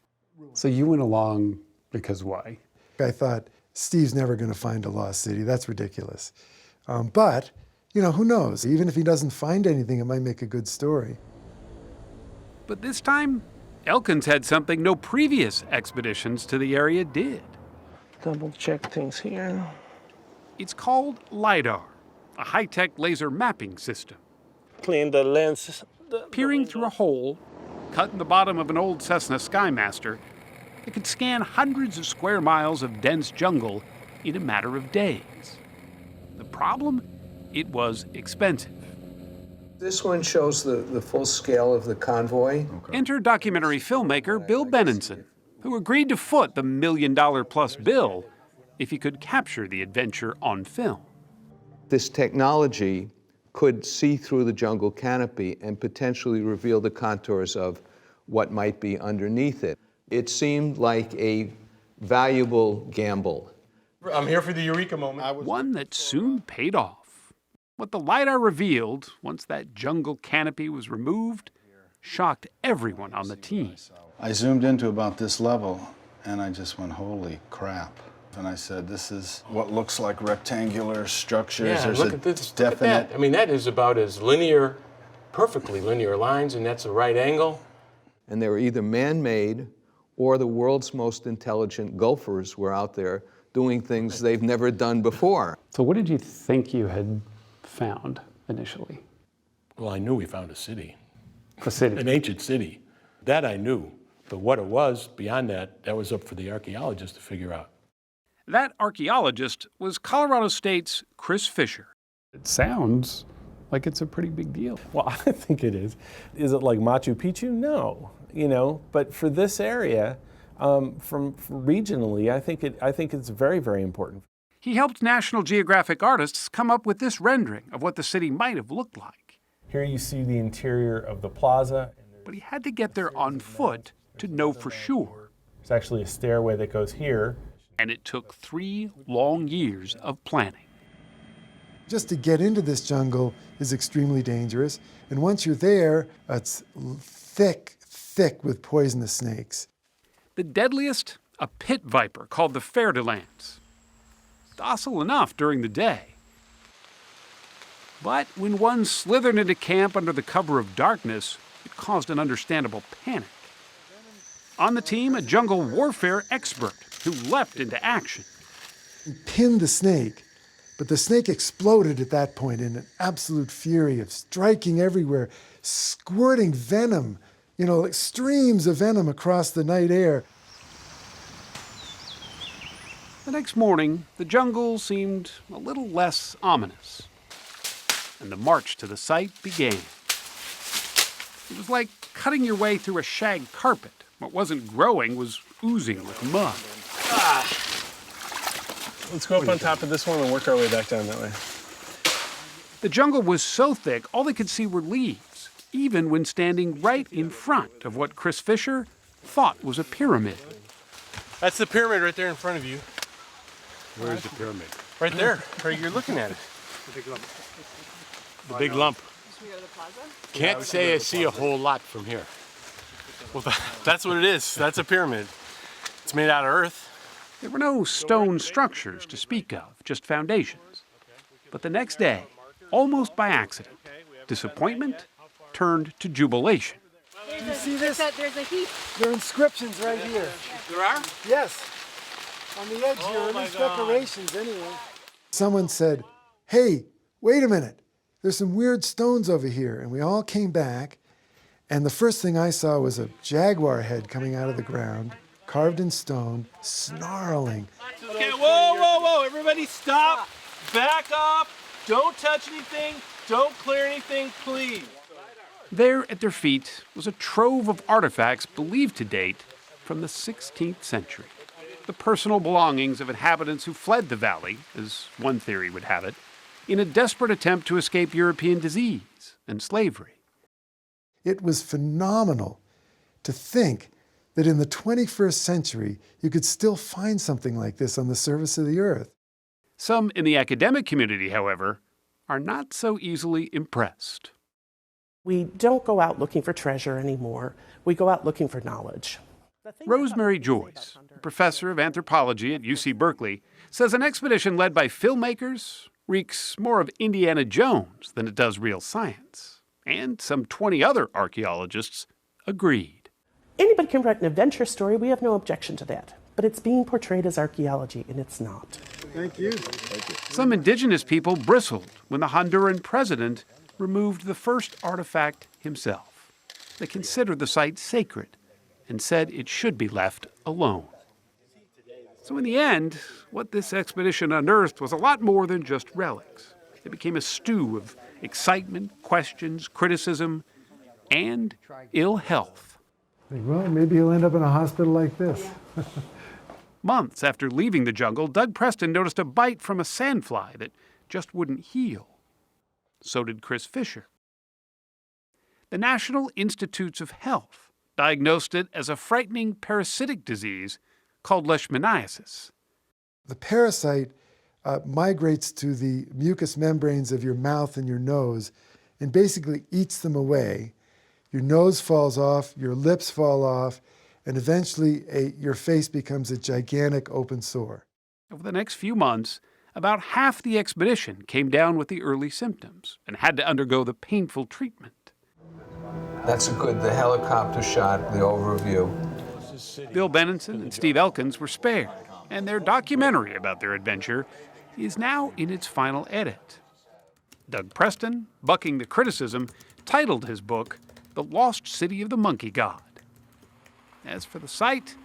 So you went along because why? I thought, Steve's never going to find a lost city. That's ridiculous. But, you know, who knows? Even if he doesn't find anything, it might make a good story. But this time, Elkins had something no previous expeditions to the area did. Double check things here. It's called LiDAR, a high-tech laser mapping system. Clean the lens. Peering through a hole cut in the bottom of an old Cessna Skymaster, it could scan hundreds of square miles of dense jungle in a matter of days. The problem? It was expensive. This one shows the full scale of the convoy. Enter documentary filmmaker Bill Benenson, who agreed to foot the $1 million-plus bill if he could capture the adventure on film. This technology could see through the jungle canopy and potentially reveal the contours of what might be underneath it. It seemed like a valuable gamble. I'm here for the eureka moment. One that soon paid off. What the LiDAR revealed, once that jungle canopy was removed, shocked everyone on the team. I zoomed into about this level, and I just went, holy crap. And I said, this is what looks like rectangular structures. Yeah, There's look a at this. definite... Look at that. I mean, that is about as linear, perfectly linear lines, and that's a right angle. And they were either man-made or the world's most intelligent golfers were out there doing things they've never done before. So what did you think you had found initially? Well, I knew we found a city. A city? An ancient city. That I knew. But what it was, beyond that, that was up for the archaeologists to figure out. That archaeologist was Colorado State's Chris Fisher. It sounds like it's a pretty big deal. Well, I think it is. Is it like Machu Picchu? No, but for this area, from regionally, I think it's very, very important. He helped National Geographic artists come up with this rendering of what the city might have looked like. Here you see the interior of the plaza. But he had to get there on foot to know for sure. There's actually a stairway that goes here. And it took 3 long years of planning. Just to get into this jungle is extremely dangerous. And once you're there, it's thick with poisonous snakes. The deadliest, a pit viper called the fer-de-lance. Docile enough during the day. But when one slithered into camp under the cover of darkness, it caused an understandable panic. On the team, a jungle warfare expert who leapt into action. He pinned the snake, but the snake exploded at that point in an absolute fury of striking everywhere, squirting venom, like streams of venom across the night air. The next morning, the jungle seemed a little less ominous, and the march to the site began. It was like cutting your way through a shag carpet. What wasn't growing was oozing with mud. Let's go up on top of this one and work our way back down that way. The jungle was so thick, all they could see were leaves, even when standing right in front of what Chris Fisher thought was a pyramid. That's the pyramid right there in front of you. Where's the pyramid? Right there, right, you're looking at it. The big lump. The big lump. Can't say I see a whole lot from here. Well, that's what it is. That's a pyramid. It's made out of earth. There were no stone structures to speak of, just foundations. But the next day, almost by accident, disappointment turned to jubilation. Do you see this? There's a heap. There are inscriptions right here. There are? Yes. On the edge here, at least decorations anyway. Someone said, hey, wait a minute. There's some weird stones over here. And we all came back. And the first thing I saw was a jaguar head coming out of the ground, carved in stone, snarling. Okay, whoa. Everybody stop. Back up. Don't touch anything. Don't clear anything, please. There at their feet was a trove of artifacts believed to date from the 16th century. The personal belongings of inhabitants who fled the valley, as one theory would have it, in a desperate attempt to escape European disease and slavery. It was phenomenal to think that in the 21st century, you could still find something like this on the surface of the earth. Some in the academic community, however, are not so easily impressed. We don't go out looking for treasure anymore. We go out looking for knowledge. Rosemary Joyce, a professor of anthropology at UC Berkeley, says an expedition led by filmmakers reeks more of Indiana Jones than it does real science. And some 20 other archaeologists agreed. Anybody can write an adventure story. We have no objection to that. But it's being portrayed as archaeology, and it's not. Thank you. Some indigenous people bristled when the Honduran president removed the first artifact himself. They considered the site sacred and said it should be left alone. So in the end, what this expedition unearthed was a lot more than just relics. It became a stew of excitement, questions, criticism, and ill health. Well, maybe he'll end up in a hospital like this. Months after leaving the jungle, Doug Preston noticed a bite from a sandfly that just wouldn't heal. So did Chris Fisher. The National Institutes of Health diagnosed it as a frightening parasitic disease called leishmaniasis. The parasite migrates to the mucous membranes of your mouth and your nose and basically eats them away. Your nose falls off, your lips fall off, and eventually your face becomes a gigantic open sore. Over the next few months, about half the expedition came down with the early symptoms and had to undergo the painful treatment. That's the helicopter shot, the overview. Bill Benenson and Steve Elkins were spared, and their documentary about their adventure is now in its final edit. Doug Preston, bucking the criticism, titled his book, The Lost City of the Monkey God. As for the site,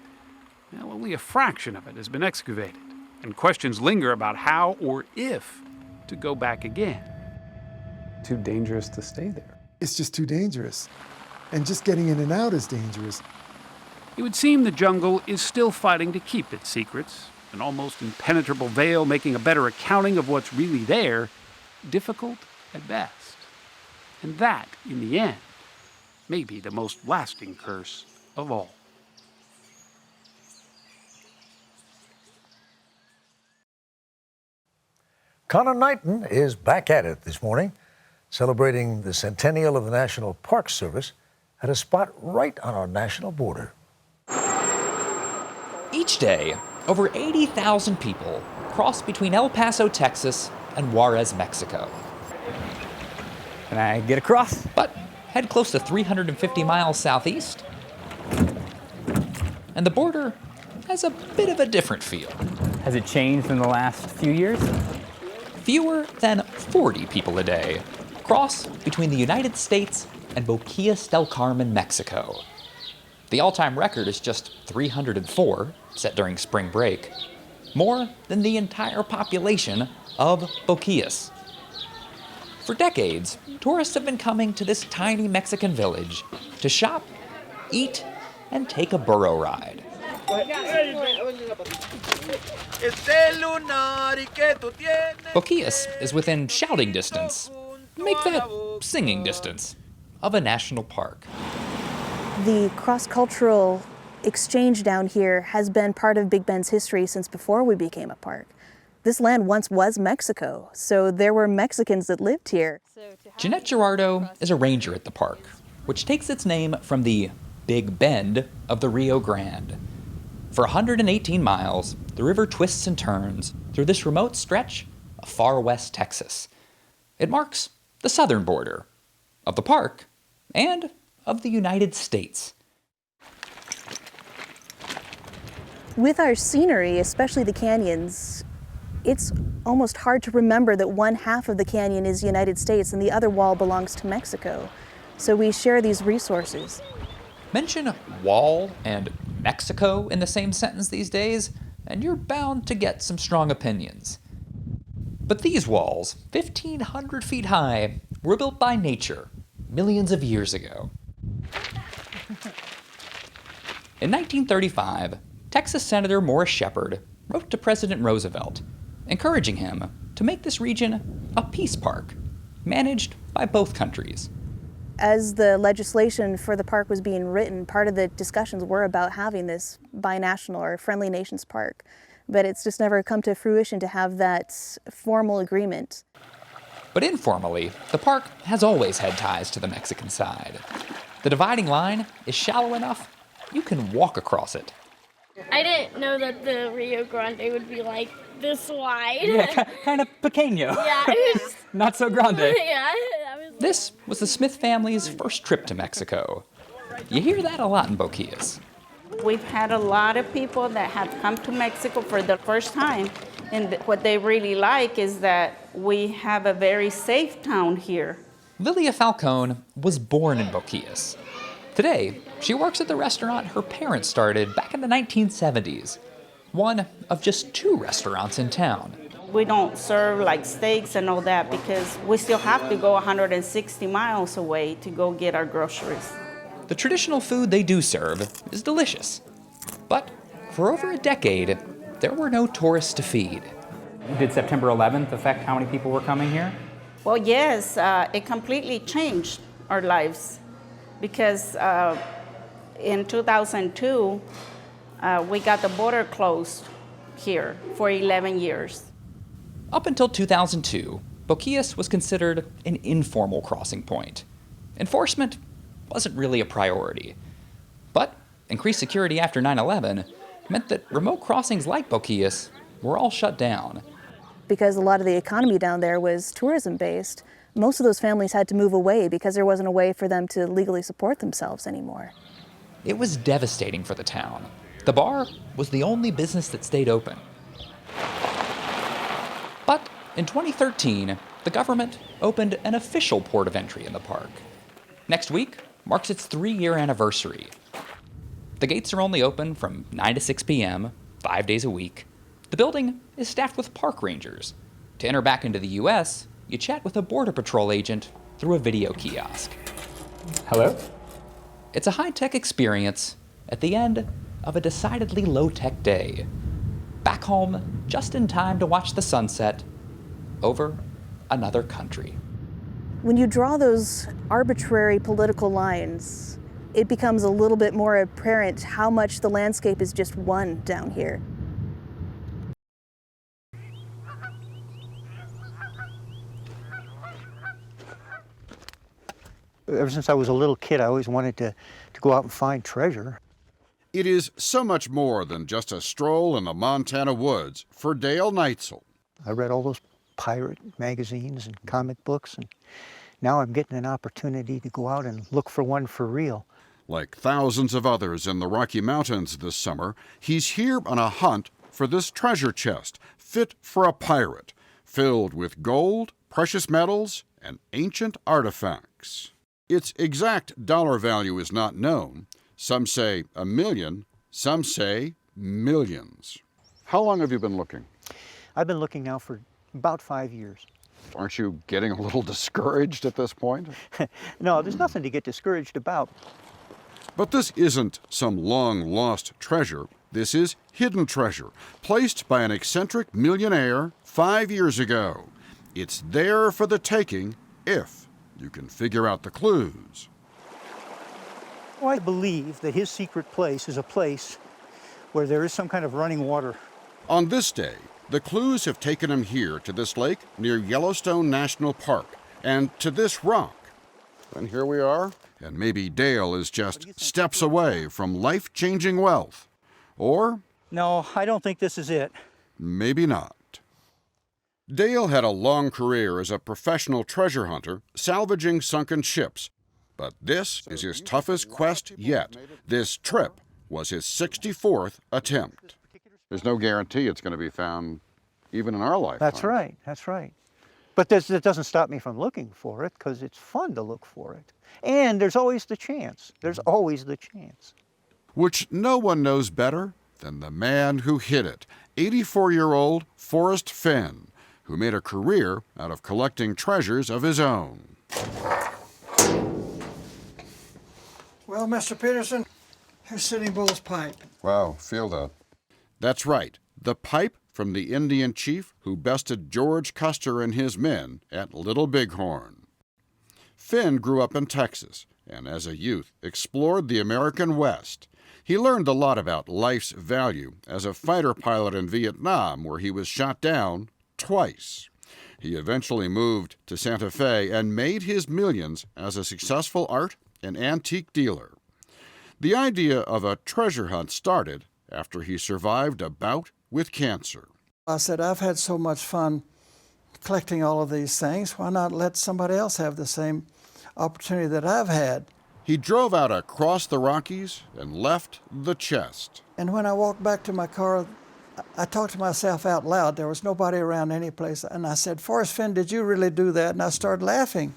well, only a fraction of it has been excavated, and questions linger about how or if to go back again. Too dangerous to stay there. It's just too dangerous. And just getting in and out is dangerous. It would seem the jungle is still fighting to keep its secrets, an almost impenetrable veil making a better accounting of what's really there difficult at best. And that, in the end, may be the most lasting curse of all. Connor Knighton is back at it this morning, celebrating the centennial of the National Park Service at a spot right on our national border. Each day, over 80,000 people cross between El Paso, Texas, and Juarez, Mexico. Can I get across? But head close to 350 miles southeast, and the border has a bit of a different feel. Has it changed in the last few years? Fewer than 40 people a day cross between the United States and Boquillas del Carmen, Mexico. The all-time record is just 304, set during spring break, more than the entire population of Boquillas. For decades, tourists have been coming to this tiny Mexican village to shop, eat, and take a burro ride. Boquillas is within shouting distance, make that singing distance, of a national park. The cross-cultural exchange down here has been part of Big Bend's history since before we became a park. This land once was Mexico, so there were Mexicans that lived here. Jeanette Gerardo is a ranger at the park, which takes its name from the Big Bend of the Rio Grande. For 118 miles, the river twists and turns through this remote stretch of far west Texas. It marks the southern border of the park and of the United States. With our scenery, especially the canyons, it's almost hard to remember that one half of the canyon is United States and the other wall belongs to Mexico. So we share these resources. Mention wall and Mexico in the same sentence these days, and you're bound to get some strong opinions. But these walls, 1,500 feet high, were built by nature millions of years ago. In 1935, Texas Senator Morris Shepherd wrote to President Roosevelt, encouraging him to make this region a peace park, managed by both countries. As the legislation for the park was being written, part of the discussions were about having this binational or friendly nations park. But it's just never come to fruition to have that formal agreement. But informally, the park has always had ties to the Mexican side. The dividing line is shallow enough you can walk across it. I didn't know that the Rio Grande would be like this wide. Yeah, kind of pequeño. Yeah, it was Not so grande. Yeah. This was the Smith family's first trip to Mexico. You hear that a lot in Boquillas. We've had a lot of people that have come to Mexico for the first time, and what they really like is that we have a very safe town here. Lilia Falcone was born in Boquillas. Today, she works at the restaurant her parents started back in the 1970s. one of just 2 restaurants in town. We don't serve like steaks and all that because we still have to go 160 miles away to go get our groceries. The traditional food they do serve is delicious. But for over a decade, there were no tourists to feed. Did September 11th affect how many people were coming here? Well, yes, it completely changed our lives because in 2002, we got the border closed here for 11 years. Up until 2002, Boquillas was considered an informal crossing point. Enforcement wasn't really a priority. But increased security after 9/11 meant that remote crossings like Boquillas were all shut down. Because a lot of the economy down there was tourism-based, most of those families had to move away because there wasn't a way for them to legally support themselves anymore. It was devastating for the town. The bar was the only business that stayed open. But in 2013, the government opened an official port of entry in the park. Next week marks its 3-year anniversary. The gates are only open from 9 to 6 p.m., 5 days a week. The building is staffed with park rangers. To enter back into the U.S., you chat with a Border Patrol agent through a video kiosk. Hello? It's a high-tech experience at the end of a decidedly low-tech day. Back home, just in time to watch the sunset over another country. When you draw those arbitrary political lines, it becomes a little bit more apparent how much the landscape is just one down here. Ever since I was a little kid, I always wanted to go out and find treasure. It is so much more than just a stroll in the Montana woods for Dale Neitzel. I read all those pirate magazines and comic books, and now I'm getting an opportunity to go out and look for one for real. Like thousands of others in the Rocky Mountains this summer, he's here on a hunt for this treasure chest, fit for a pirate, filled with gold, precious metals, and ancient artifacts. Its exact dollar value is not known. Some say $1 million, some say millions. How long have you been looking? I've been looking now for about 5 years. Aren't you getting a little discouraged at this point? No, there's nothing to get discouraged about. But this isn't some long-lost treasure. This is hidden treasure, placed by an eccentric millionaire 5 years ago. It's there for the taking if you can figure out the clues. Well, I believe that his secret place is a place where there is some kind of running water. On this day, the clues have taken him here to this lake near Yellowstone National Park and to this rock. And here we are. And maybe Dale is just steps away from life-changing wealth. Or no, I don't think this is it. Maybe not. Dale had a long career as a professional treasure hunter, salvaging sunken ships. But this is his toughest quest yet. This trip was his 64th attempt. There's no guarantee it's going to be found even in our lifetime. That's right, that's right. But that doesn't stop me from looking for it, because it's fun to look for it. And there's always the chance. There's always the chance. Which no one knows better than the man who hid it, 84-year-old Forrest Fenn, who made a career out of collecting treasures of his own. Well, Mr. Peterson, here's Sitting Bull's pipe. Wow, feel that. That's right, the pipe from the Indian chief who bested George Custer and his men at Little Bighorn. Finn grew up in Texas and as a youth explored the American West. He learned a lot about life's value as a fighter pilot in Vietnam, where he was shot down twice. He eventually moved to Santa Fe and made his millions as a successful art and antique dealer. The idea of a treasure hunt started after he survived a bout with cancer. I said, I've had so much fun collecting all of these things. Why not let somebody else have the same opportunity that I've had? He drove out across the Rockies and left the chest. And when I walked back to my car, I talked to myself out loud. There was nobody around any place. And I said, Forrest Fenn, did you really do that? And I started laughing.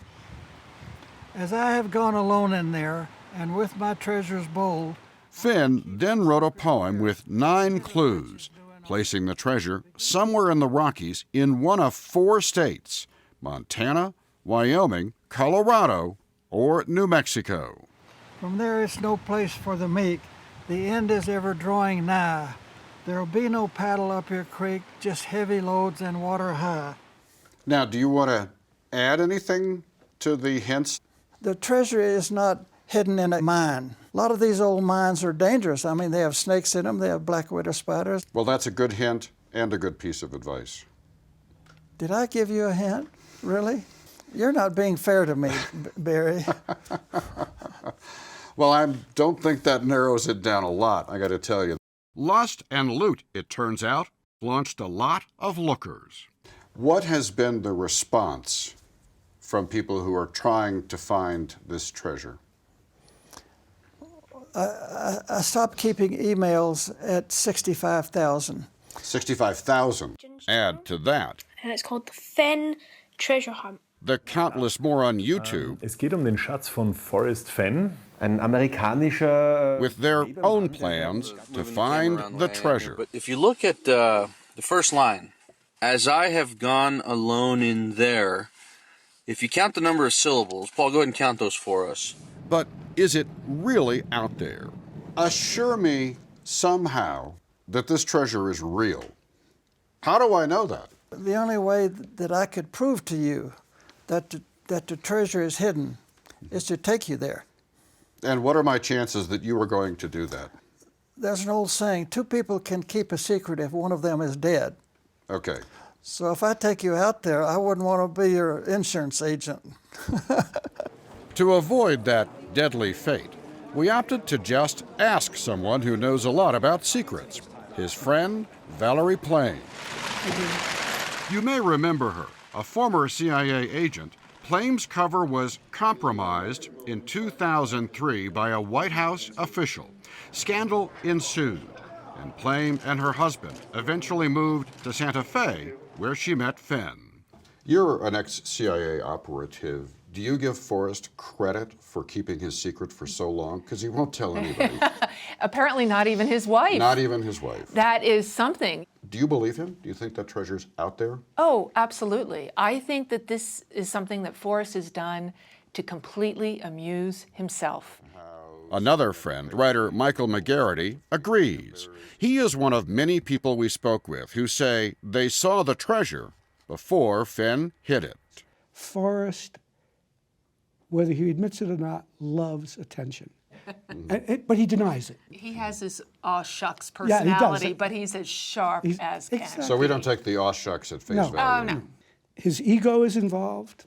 As I have gone alone in there, and with my treasures bold. Finn then wrote a poem with 9 clues, placing the treasure somewhere in the Rockies in one of 4 states: Montana, Wyoming, Colorado, or New Mexico. From there is no place for the meek. The end is ever drawing nigh. There'll be no paddle up your creek, just heavy loads and water high. Now, do you want to add anything to the hints? The treasure is not hidden in a mine. A lot of these old mines are dangerous. I mean, they have snakes in them, they have black widow spiders. Well, that's a good hint and a good piece of advice. Did I give you a hint? Really? You're not being fair to me, Barry. Well, I don't think that narrows it down a lot, I got to tell you. Lust and Loot, it turns out, launched a lot of lookers. What has been the response from people who are trying to find this treasure? I stopped keeping emails at 65,000. 65,000. Add to that And it's called the Fenn Treasure Hunt. the countless more on YouTube. Es geht den Schatz von Forrest Fenn, ein amerikanischer. With their own plans to find the treasure. But if you look at the first line, as I have gone alone in there, if you count the number of syllables, Paul, go ahead and count those for us. But is it really out there? Assure me somehow that this treasure is real. How do I know that? The only way that I could prove to you that the treasure is hidden is to take you there. And what are my chances that you are going to do that? There's an old saying, 2 people can keep a secret if one of them is dead. Okay. So if I take you out there, I wouldn't want to be your insurance agent. To avoid that deadly fate, we opted to just ask someone who knows a lot about secrets, his friend, Valerie Plain. You may remember her, a former CIA agent. Plain's cover was compromised in 2003 by a White House official. Scandal ensued, and Plain and her husband eventually moved to Santa Fe, where she met Fenn. You're an ex-CIA operative. Do you give Forrest credit for keeping his secret for so long? Because he won't tell anybody. Apparently not even his wife. Not even his wife. That is something. Do you believe him? Do you think that treasure's out there? Oh, absolutely. I think that this is something that Forrest has done to completely amuse himself. Another friend, writer Michael McGarity, agrees. He is one of many people we spoke with who say they saw the treasure before Fenn hid it. Forrest, whether he admits it or not, loves attention. But he denies it. He has this aw shucks Yeah, he does. personality, but he's as sharp as can. Exactly. So we don't take the aw shucks at face value. No. His ego is involved.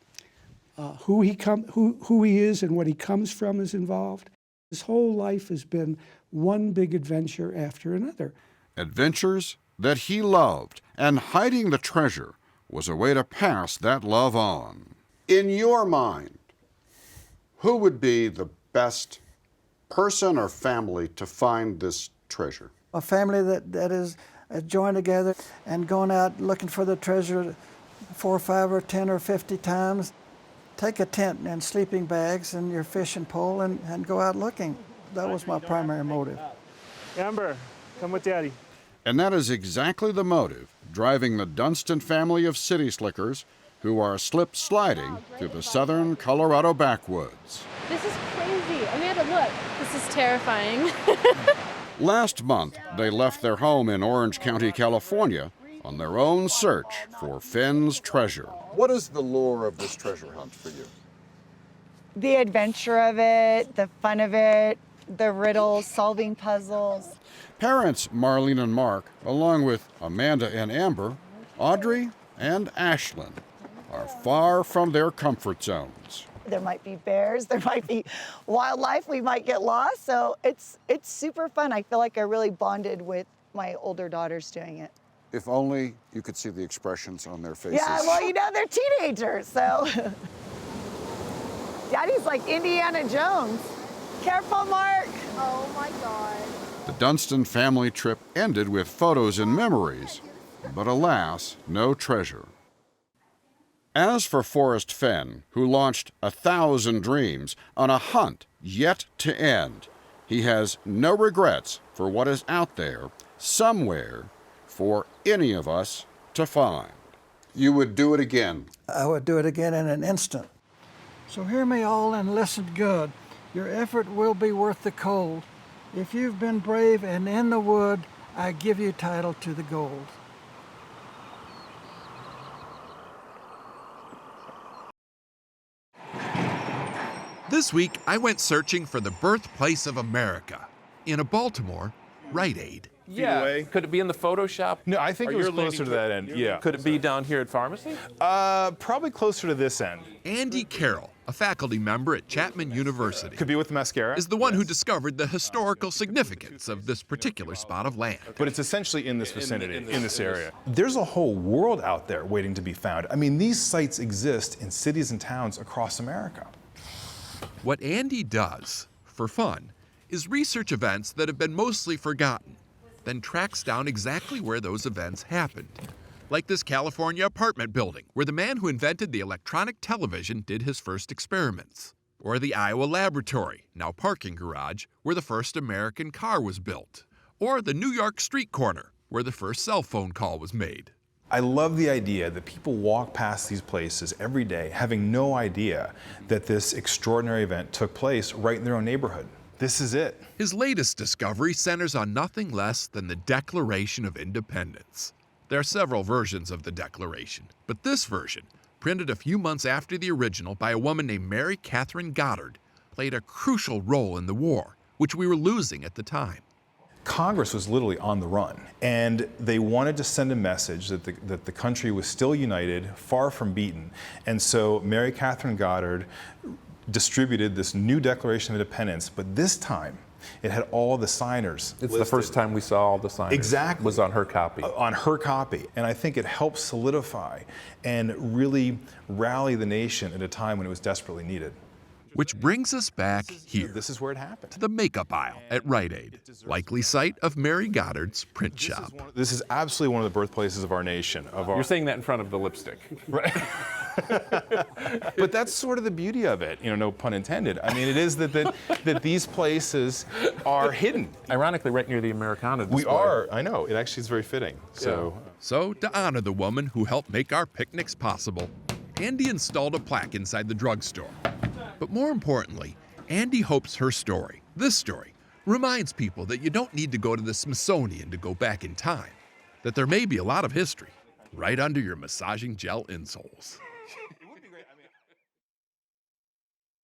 Who he is and what he comes from is involved. His whole life has been one big adventure after another. Adventures that he loved, and hiding the treasure was a way to pass that love on. In your mind, who would be the best person or family to find this treasure? A family that is joined together and going out looking for the treasure 4 or 5 or 10 or 50 times. Take a tent and sleeping bags and your fishing pole and go out looking. That was my primary motive. Amber, come with Daddy. And that is exactly the motive driving the Dunstan family of city slickers who are slip-sliding through the southern Colorado backwoods. This is crazy. Amanda, look. This is terrifying. Last month, they left their home in Orange County, California, on their own search for Fenn's treasure. What is the lure of this treasure hunt for you? The adventure of it, the fun of it, the riddles, solving puzzles. Parents Marlene and Mark, along with Amanda and Amber, Audrey and Ashlyn, are far from their comfort zones. There might be bears, there might be wildlife, we might get lost, so it's super fun. I feel like I really bonded with my older daughters doing it. If only you could see the expressions on their faces. Yeah, well, you know, they're teenagers, so. Daddy's like Indiana Jones. Careful, Mark. Oh my God. The Dunstan family trip ended with photos and memories, but alas, no treasure. As for Forrest Fenn, who launched 1,000 Dreams on a hunt yet to end, he has no regrets for what is out there, somewhere, for any of us to find. You would do it again. I would do it again in an instant. So hear me all and listen good. Your effort will be worth the cold. If you've been brave and in the wood, I give you title to the gold. This week, I went searching for the birthplace of America in a Baltimore Rite Aid. Yeah. Could it be in the photo shop? No, I think Or it was you're leaning closer to that end. Yeah. Could it be down here at Pharmacy? Probably closer to this end. Andy Carroll, a faculty member at Chapman University, Could be with mascara. is the one who discovered the historical significance of this particular spot of land. But it's essentially in this vicinity, in this area. There's a whole world out there waiting to be found. I mean, these sites exist in cities and towns across America. What Andy does, for fun, is research events that have been mostly forgotten, then tracks down exactly where those events happened. Like this California apartment building, where the man who invented the electronic television did his first experiments. Or the Iowa laboratory, now parking garage, where the first American car was built. Or the New York street corner, where the first cell phone call was made. I love the idea that people walk past these places every day having no idea that this extraordinary event took place right in their own neighborhood. This is it. His latest discovery centers on nothing less than the Declaration of Independence. There are several versions of the Declaration, but this version, printed a few months after the original by a woman named Mary Catherine Goddard, played a crucial role in the war, which we were losing at the time. Congress was literally on the run, and they wanted to send a message that the country was still united, far from beaten. And so Mary Catherine Goddard distributed this new Declaration of Independence, but this time it had all the signers. It's listed. The first time we saw all the signers. Exactly. Was on her copy. On her copy. And I think it helped solidify and really rally the nation at a time when it was desperately needed. Which brings us back here. This is where it happened. To the makeup aisle at Rite Aid, likely site of Mary Goddard's print shop. This is absolutely one of the birthplaces of our nation. You're saying that in front of the lipstick. Right. But that's sort of the beauty of it, no pun intended. I mean, it is that these places are hidden. Ironically, right near the Americana display. We are, I know. It actually is very fitting. So to honor the woman who helped make our picnics possible, Andy installed a plaque inside the drugstore. But more importantly, Andy hopes her story, this story, reminds people that you don't need to go to the Smithsonian to go back in time, that there may be a lot of history right under your massaging gel insoles.